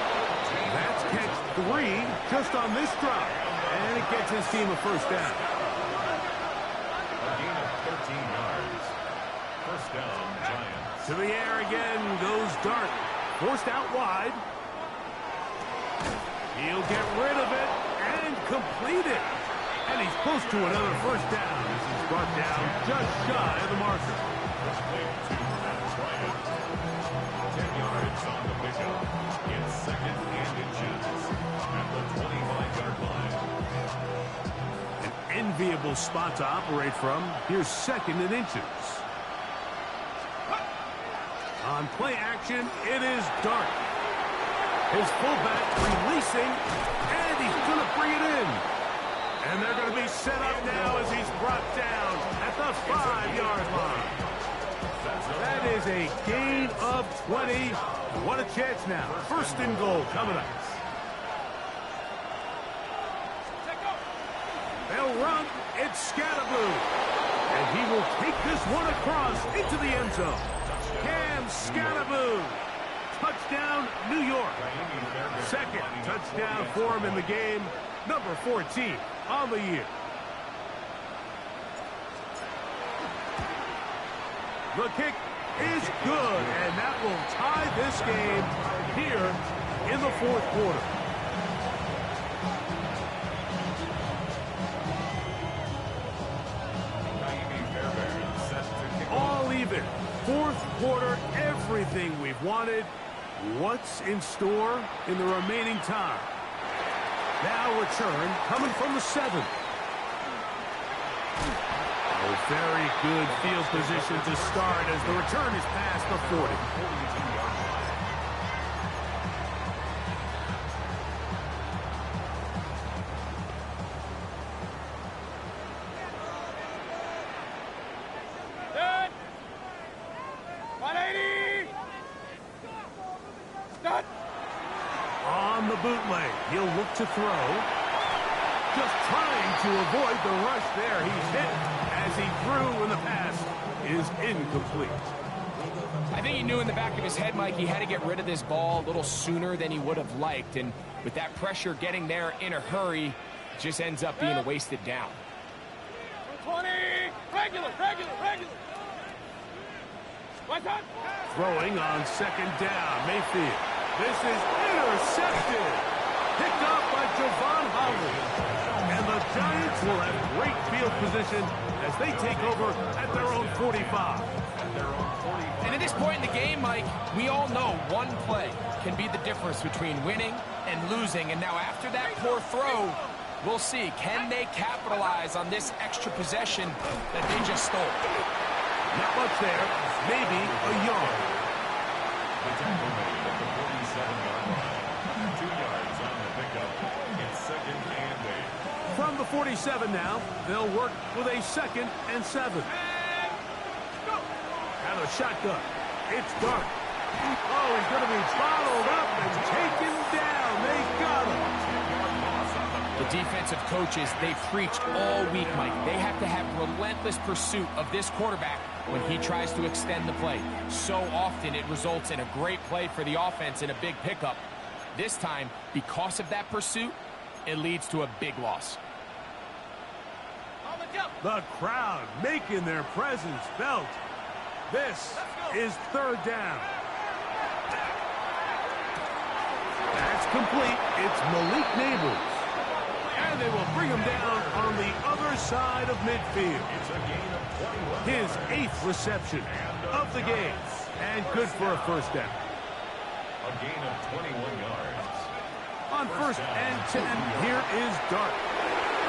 That's catch 3 just on this drive, and it gets his team a first down. A gain of 13 yards. First down, Giants. To the air again goes Dart. Forced out wide. He'll get rid of it and complete it. And he's close to another first down. This is brought down just shy of the marker. This play to Matt Bryant. 10 yards on the pickup. It's second and inches at the 25-yard line. An enviable spot to operate from. Here's second and inches. On play action, it is Dart. His fullback releasing, and he's going to bring it in. And they're going to be set up now as he's brought down at the 5-yard line. That is a gain of 20. What a chance now. First and goal coming up. They'll run It's Scatterboo. And he will take this one across into the end zone. Cam Scatterboo. Touchdown, New York. Second touchdown for him in the game. Number 14 on the year. The kick is good, and that will tie this game here in the fourth quarter. All even. Fourth quarter, everything we've wanted. What's in store in the remaining time? Now return coming from the 7. A very good field position to start as the return is past the 40. Good. 180. Start. On the bootleg, he'll look to throw. Just trying to avoid the rush there. He's hit as he threw, and the pass is incomplete. I think he knew in the back of his head, Mike, he had to get rid of this ball a little sooner than he would have liked. And with that pressure getting there in a hurry, it just ends up being a wasted down. 20. Regular. What's up? Throwing on second down, Mayfield. This is intercepted. Picked up by Javon Holland. And the Giants will have great field position as they take over at their own 45. And at this point in the game, Mike, we all know one play can be the difference between winning and losing. And now after that poor throw, we'll see. Can they capitalize on this extra possession that they just stole? Not much there. Maybe a yard. The tackle made at the 47-yard line. 2 yards on the pickup. It's 2nd and 8. From the 47 now, they'll work with a 2nd and 7. Out of the shotgun. It's Dark. Oh, he's going to be bottled up and taken down. They got him. The defensive coaches, they preached all week, Mike. They have to have relentless pursuit of this quarterback when he tries to extend the play. So often it results in a great play for the offense and a big pickup. This time, because of that pursuit, it leads to a big loss. The crowd making their presence felt. This is 3rd down. That's complete. It's Malik Neighbors. And they will bring him down on the other side of midfield. It's a gain of 21. His 8th reception of the game. And good for a 1st down. A gain of 21 yards. On 1st and 10, here is Dark.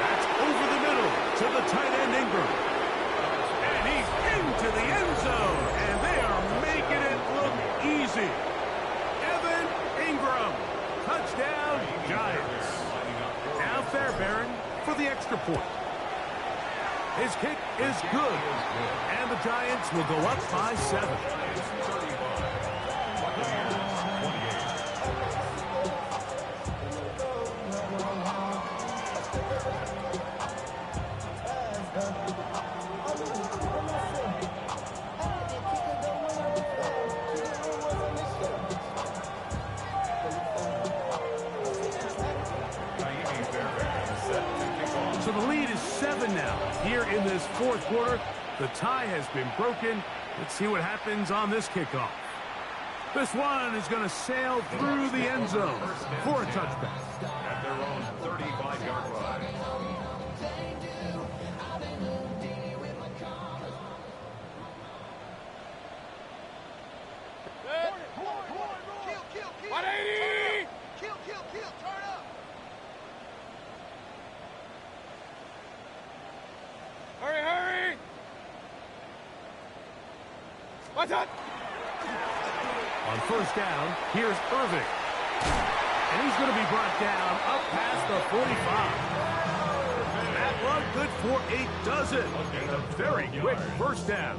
That's over the middle to the tight end Ingram. And he's into the end zone. And they are making it look easy. Evan Ingram. Touchdown, Giants. Now Fairbairn for the extra point. His kick is good. And the Giants will go up by 7. So the lead is 7 now. Here in this 4th quarter, the tie has been broken. Let's see what happens on this kickoff. This one is going to sail through the end zone for a touchback. At their own 35-yard line. Kill. 180. Kill. Turn up. Hurry. What's up? On 1st down, here's Irving. And he's going to be brought down up past the 45. That run good for a dozen. And a very quick 1st down.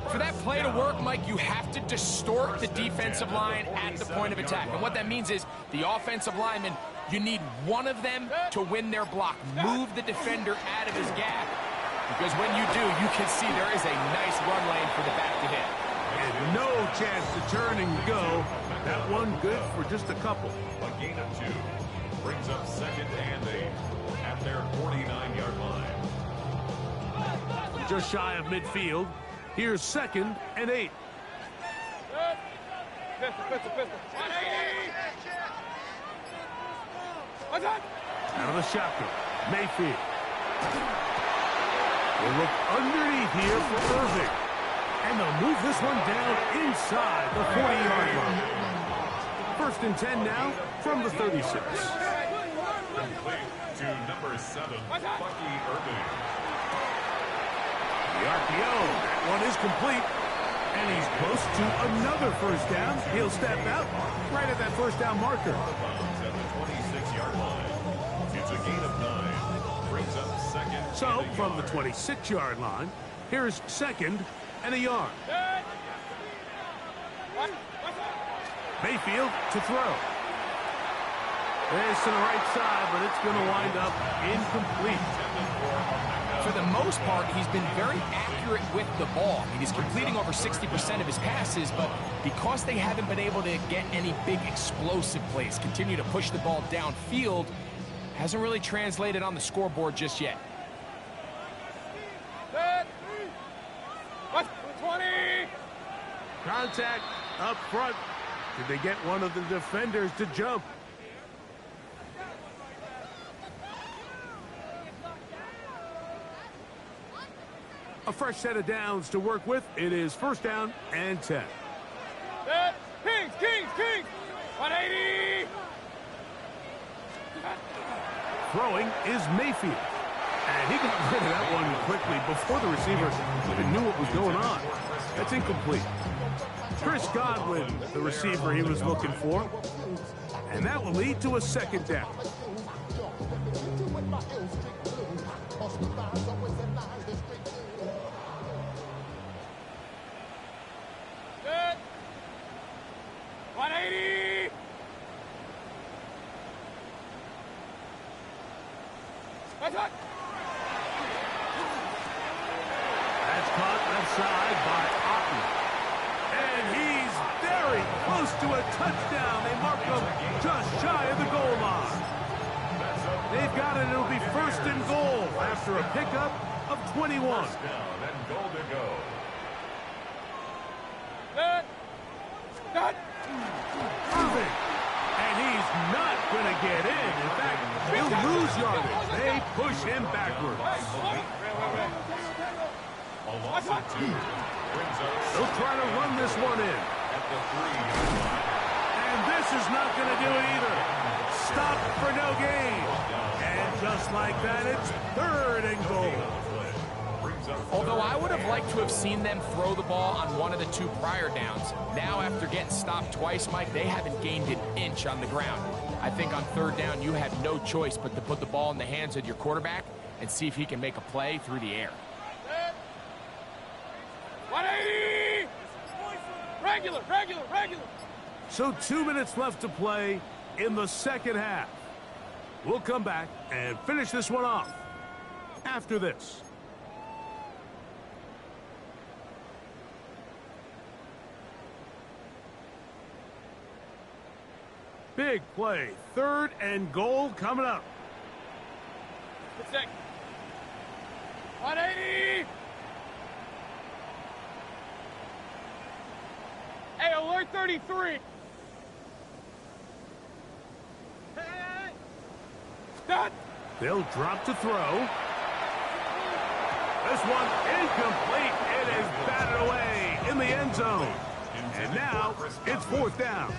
For that play to work, Mike, you have to distort the defensive line at the point of attack. And what that means is the offensive linemen You need one of them to win their block. Move the defender out of his gap. Because when you do, you can see there is a nice run lane for the back to hit. And no chance to turn and go. That one good for just a couple. A gain of 2 brings up 2nd and 8 at their 49-yard line. Just shy of midfield. Here's 2nd and 8. Pistol. 180! What's that? Out of the shotgun. Mayfield. We'll look underneath here for Irving. And they'll move this one down inside the 40-yard line. 1st and 10 now from the 36. Complete to number 7, Bucky Irving. The RPO. That one is complete. And he's close to another 1st down. He'll step out right at that 1st down marker. At the 26-yard line. It's a gain of 9. Brings up 2nd. So from the 26-yard line, here's 2nd and a yard. Mayfield to throw. This to the right side, but it's going to wind up incomplete. For the most part, he's been very accurate with the ball. I mean, he's completing over 60% of his passes, but because they haven't been able to get any big explosive plays, continue to push the ball downfield, hasn't really translated on the scoreboard just yet. 20! Contact up front. Did they get one of the defenders to jump? A fresh set of downs to work with. It is 1st down and 10. Kings! 180! Throwing is Mayfield. And he got rid of that one quickly before the receiver even knew what was going on. That's incomplete. Chris Godwin, the receiver he was looking for. And that will lead to a 2nd down. Good. 180! What's that? That's caught left side by Otten. And he's very close to a touchdown. They mark him just shy of the goal line. They've got it. It'll be 1st and goal after a pickup of 21. First down and goal to go. Good. Irving. And he's not going to get in. In fact, he'll lose yardage. They push him backwards. A loss of 2 brings up They'll try to run this one in. at the 3-yard line. And this is not going to do it either. Stop for no gain. And just like that, it's 3rd and goal. Although I would have liked to have seen them throw the ball on one of the 2 prior downs. Now, after getting stopped twice, Mike, they haven't gained an inch on the ground. I think on 3rd down, you have no choice but to put the ball in the hands of your quarterback and see if he can make a play through the air. 180! Regular! So 2 minutes left to play in the 2nd half. We'll come back and finish this one off after this. Big play. 3rd and goal coming up. 180! Hey, alert 33! Hey! Done! They'll drop to throw. This one incomplete. It is batted away in the end zone. And now it's 4th down.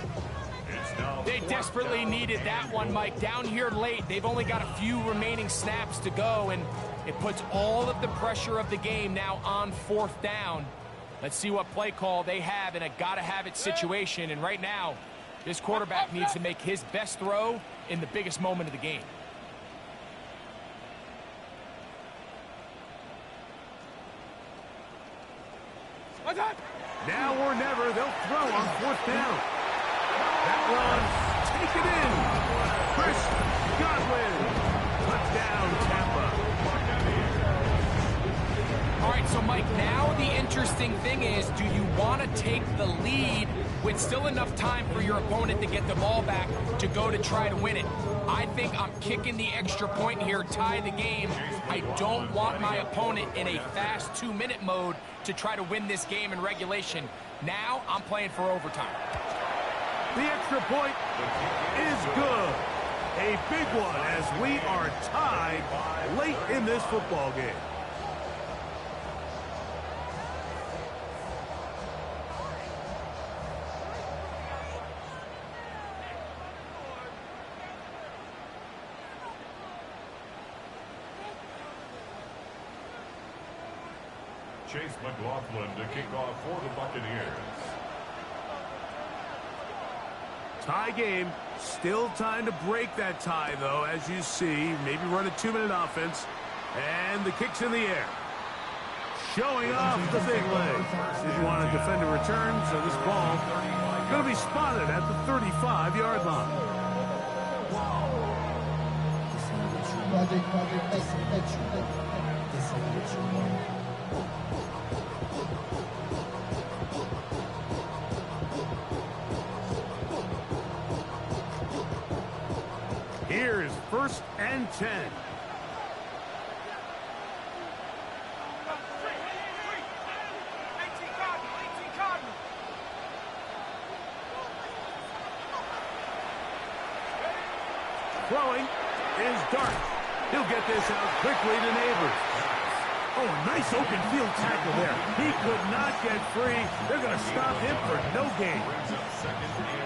They desperately needed that one, Mike. Down here late, they've only got a few remaining snaps to go, and it puts all of the pressure of the game now on 4th down. Let's see what play call they have in a gotta-have-it situation, and right now, this quarterback needs to make his best throw in the biggest moment of the game. Now or never, they'll throw on 4th down. That one taken in. Chris Godwin. Touchdown, Tampa. All right, so Mike, now the interesting thing is, do you want to take the lead with still enough time for your opponent to get the ball back to go to try to win it? I think I'm kicking the extra point here, tie the game. I don't want my opponent in a fast 2-minute mode to try to win this game in regulation. Now I'm playing for overtime. The extra point is good. A big one as we are tied late in this football game. Chase McLaughlin to kick off for the Buccaneers. Tie game. Still time to break that tie, though, as you see. Maybe run a 2-minute offense. And the kick's in the air. Showing off the big leg. Didn't want to defend a return, so this ball going to be spotted at the 35-yard line. Here's 1st and 10. Throwing is Dart. He'll get this out quickly to Neighbors. Oh, a nice open field tackle there. He could not get free. They're going to stop him for no gain.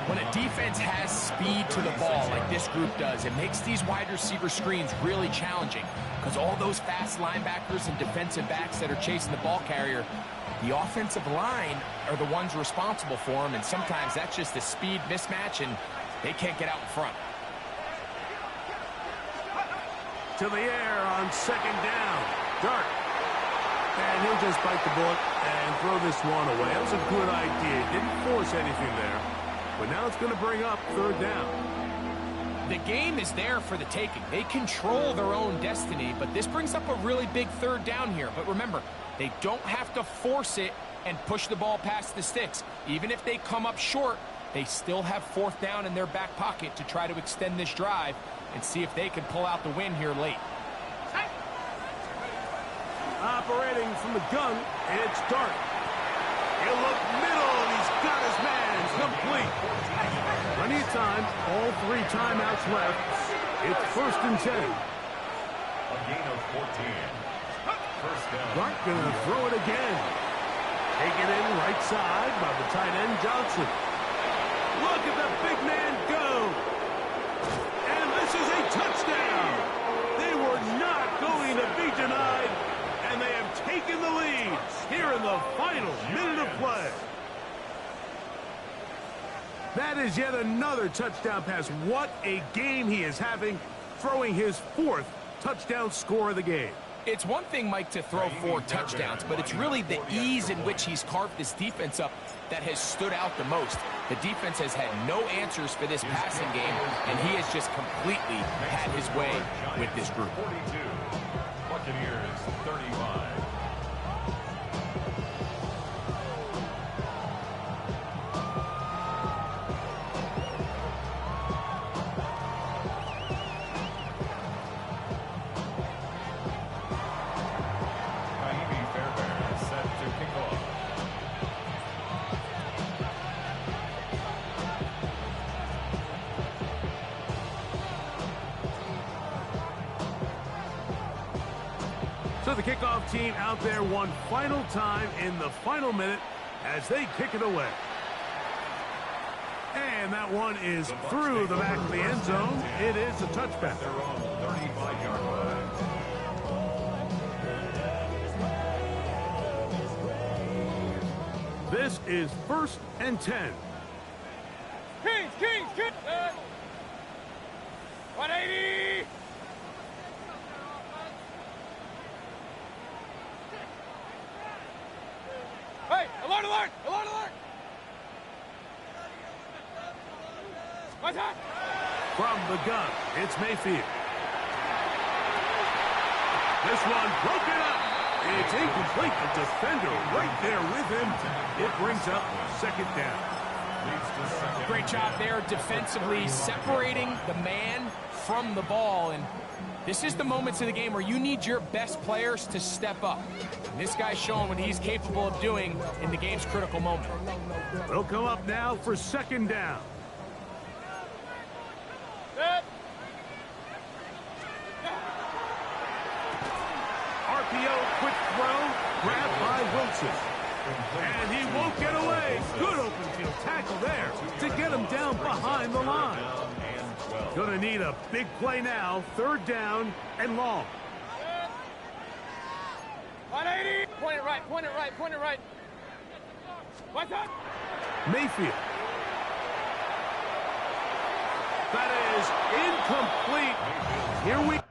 When a defense has speed to the ball like this group does, it makes these wide receiver screens really challenging because all those fast linebackers and defensive backs that are chasing the ball carrier, the offensive line are the ones responsible for them, and sometimes that's just a speed mismatch, and they can't get out in front. To the air on 2nd down. Dart. And he'll just bite the bullet and throw this one away. That was a good idea. Didn't force anything there. But now it's going to bring up 3rd down. The game is there for the taking. They control their own destiny, but this brings up a really big 3rd down here. But remember, they don't have to force it and push the ball past the sticks. Even if they come up short, they still have 4th down in their back pocket to try to extend this drive and see if they can pull out the win here late. Operating from the gun, it's Dart. He'll look middle, and he's got his man. Complete. Plenty of time. All 3 timeouts left. It's 1st and 10. A gain of 14. 1st down. Dart going to throw it again. Taken in right side by the tight end, Johnson. Look at the big man go. And this is a touchdown. They were not going to be denied. And they have taken the lead here in the final minute of play. That is yet another touchdown pass. What a game he is having, throwing his 4th touchdown score of the game. It's one thing, Mike, to throw 4 touchdowns, but it's really the ease in which he's carved this defense up that has stood out the most. The defense has had no answers for this passing game, and he has just completely had his way with this group. 42. Buccaneers 35. So the kickoff team out there one final time in the final minute as they kick it away. And that one is through the back of the end zone. It is a touchback. Their own 35-yard line. This is 1st and 10. Kings, 180. Hey, alert! What's that? From the gun, it's Mayfield. This one broken up. It's incomplete. The defender right there with him. It brings up second down. Great job there defensively, separating the man from the ball. And this is the moments of the game where you need your best players to step up. And this guy's showing what he's capable of doing in the game's critical moment. They'll come up now for second down. RPO, quick throw, grabbed by Wilson. And he won't get away. Good open field tackle there to get him down behind the line. Gonna need a big play now. Third down and long. 180. Point it right, point it right, point it right. What's up? Mayfield. That is incomplete. Here we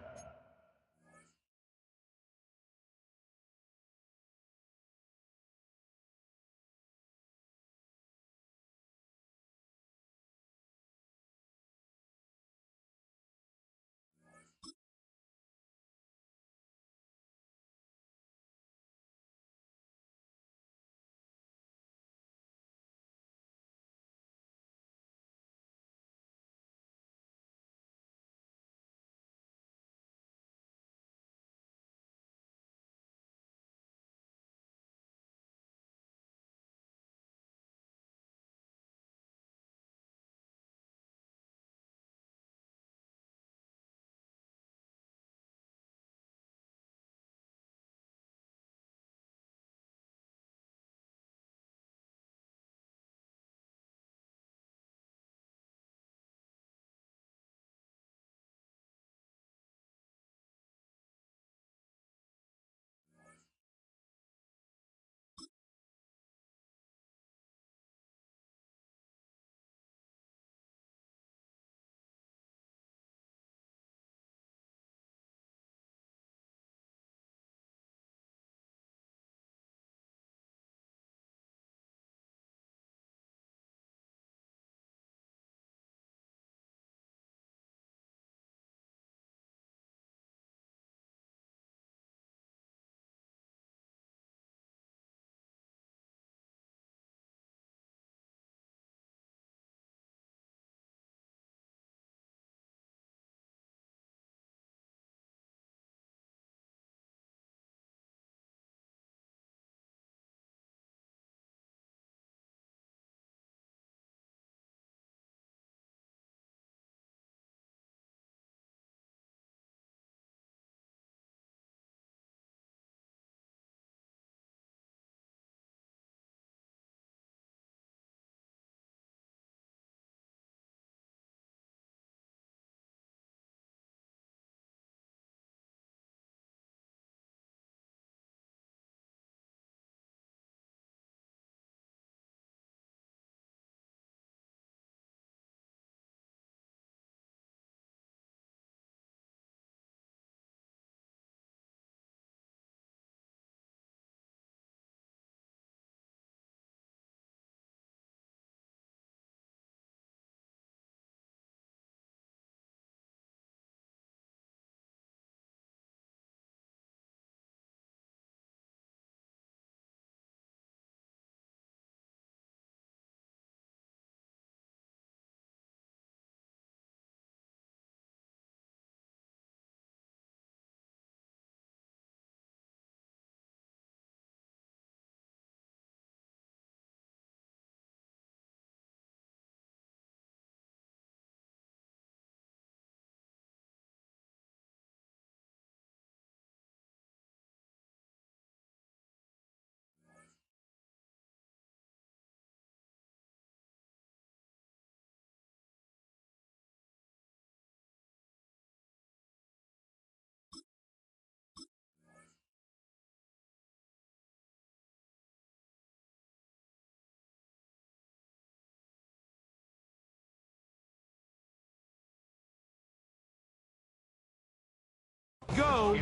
go.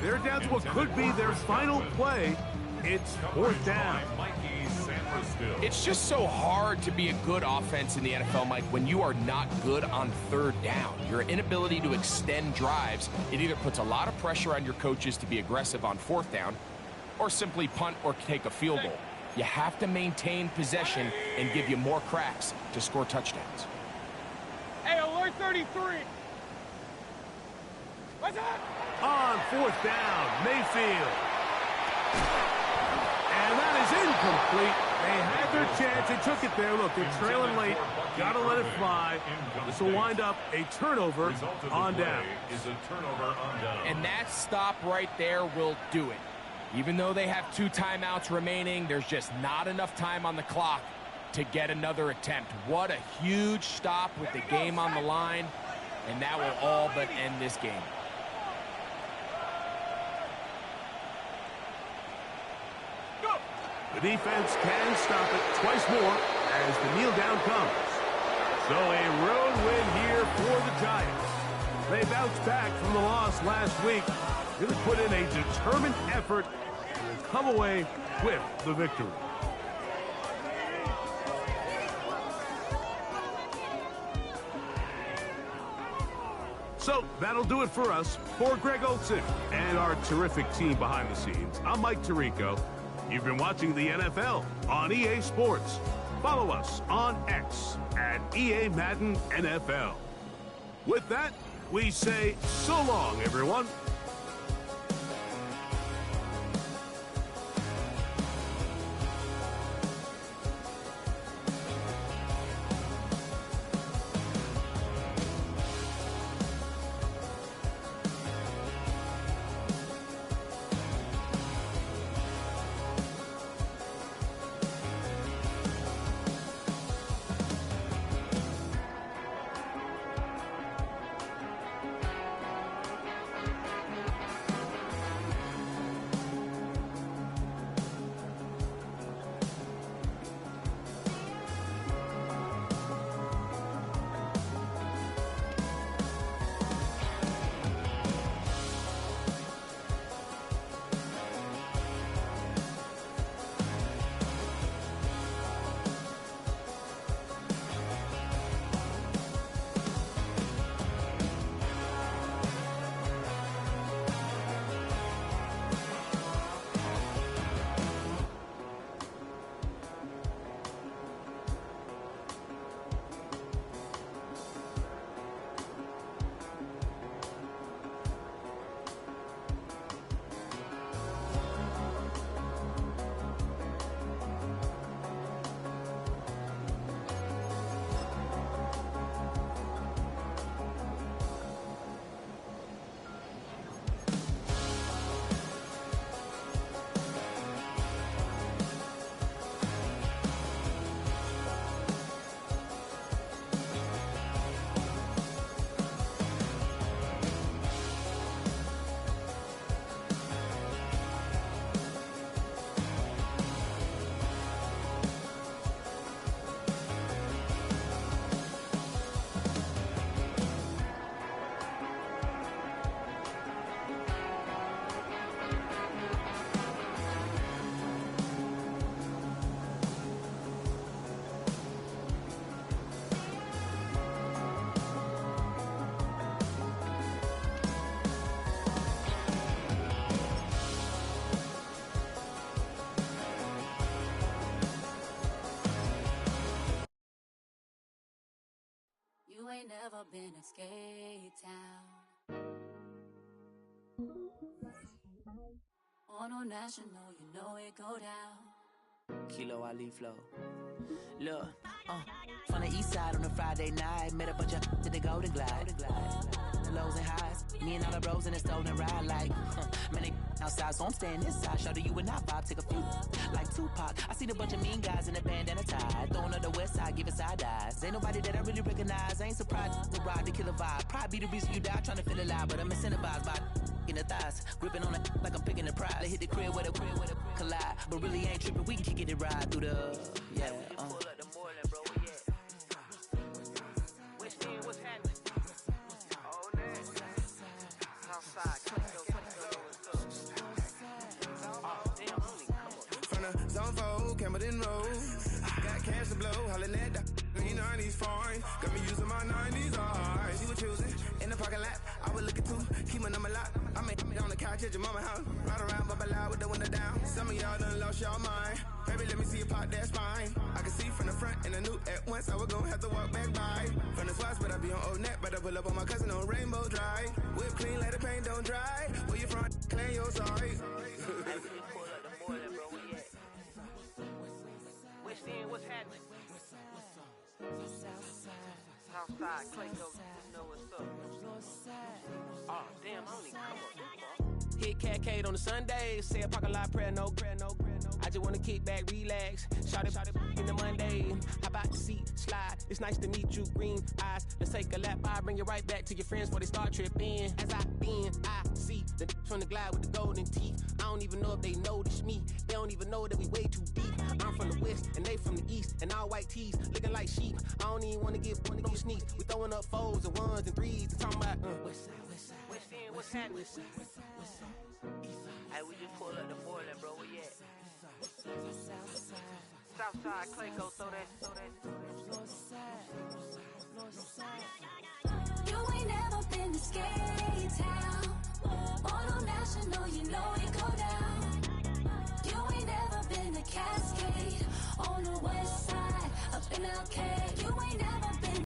They're down to what could be their final play. It's fourth down. It's just so hard to be a good offense in the NFL, Mike, when you are not good on third down. Your inability to extend drives, it either puts a lot of pressure on your coaches to be aggressive on fourth down or simply punt or take a field goal. You have to maintain possession and give you more cracks to score touchdowns. Hey, alert 33. What's that? On fourth down, Mayfield. And that is incomplete. They had their chance. They took it there. Look, they're trailing late. Got to let it fly. This will wind up a turnover on down. And that stop right there will do it. Even though they have 2 timeouts remaining, there's just not enough time on the clock to get another attempt. What a huge stop with the game on the line. And that will all but end this game. The defense can stop it twice more as the kneel down comes. So a road win here for the Giants. They bounced back from the loss last week. Going to put in a determined effort and come away with the victory. So that'll do it for us. For Greg Olson and our terrific team behind the scenes, I'm Mike Tirico. You've been watching the NFL on EA Sports. Follow us on X at EA Madden NFL. With that, we say so long, everyone. You ain't never been a skate town. On a national, you know it go down. Kilo Ali flow. Look, from the east side on a Friday night, met a bunch of to the Golden Glide. The lows and highs, me and all the bros in the stolen ride like, man, they outside, so I'm staying inside. Show to you and I vibe, take a few like Tupac. I seen a bunch of mean guys in a bandana tie, throwing up the west side, giving side eyes. Ain't nobody that I really recognize. I ain't surprised to ride the killer vibe. Probably be the reason you die, trying to feel alive, but I'm incentivized by in the thighs, gripping on it like I'm picking the prize. They hit the crib with a collide, but really ain't tripping. We can kick it and ride through the Pull up the Moreland, bro. What's happening? Oh, outside, the zone 4, Campbellton Road. Got cash to blow, hollering at the green 90s foreign. Got me using my 90s, alright. She was choosing in the parking lot. I was looking too, keep my number locked. I made on the couch at your mama house. Ride around, bubble loud with the window down. Some of y'all done lost y'all mind. Baby, let me see you pop that spine. I can see from the front and I knew at once I was gonna have to walk back by. From the spots, but I be on Old Neck. Better pull up on my cousin on Rainbow Drive. Whip clean, let the paint don't dry. Where you from? Claim your sorry. What's happening? Southside, Clayco, you know what's up. Oh, damn, I don't even come up. Hit Cat Kate on a Sunday, say a parking lot prayer, no. I just wanna kick back, relax, shout it in the Monday. How about the seat, slide, it's nice to meet you, green eyes. Let's take a lap, I bring you right back to your friends before they start tripping. As I bend, I see the from the glide with the golden teeth. I don't even know if they notice me, they don't even know that we way too deep. I'm from the west, and they from the east, and all white tees, looking like sheep. I don't even wanna get sneak. We throwing up 4s and 1s and 3s, and talking about West End, what's happening? Hey, we just pulled up the border, bro, where you at? Southside, Clayco, throw that. You ain't never been to Skate Town. On National, you know it go down. You ain't never been to Cascade. On the west side, up in Arcade. You ain't never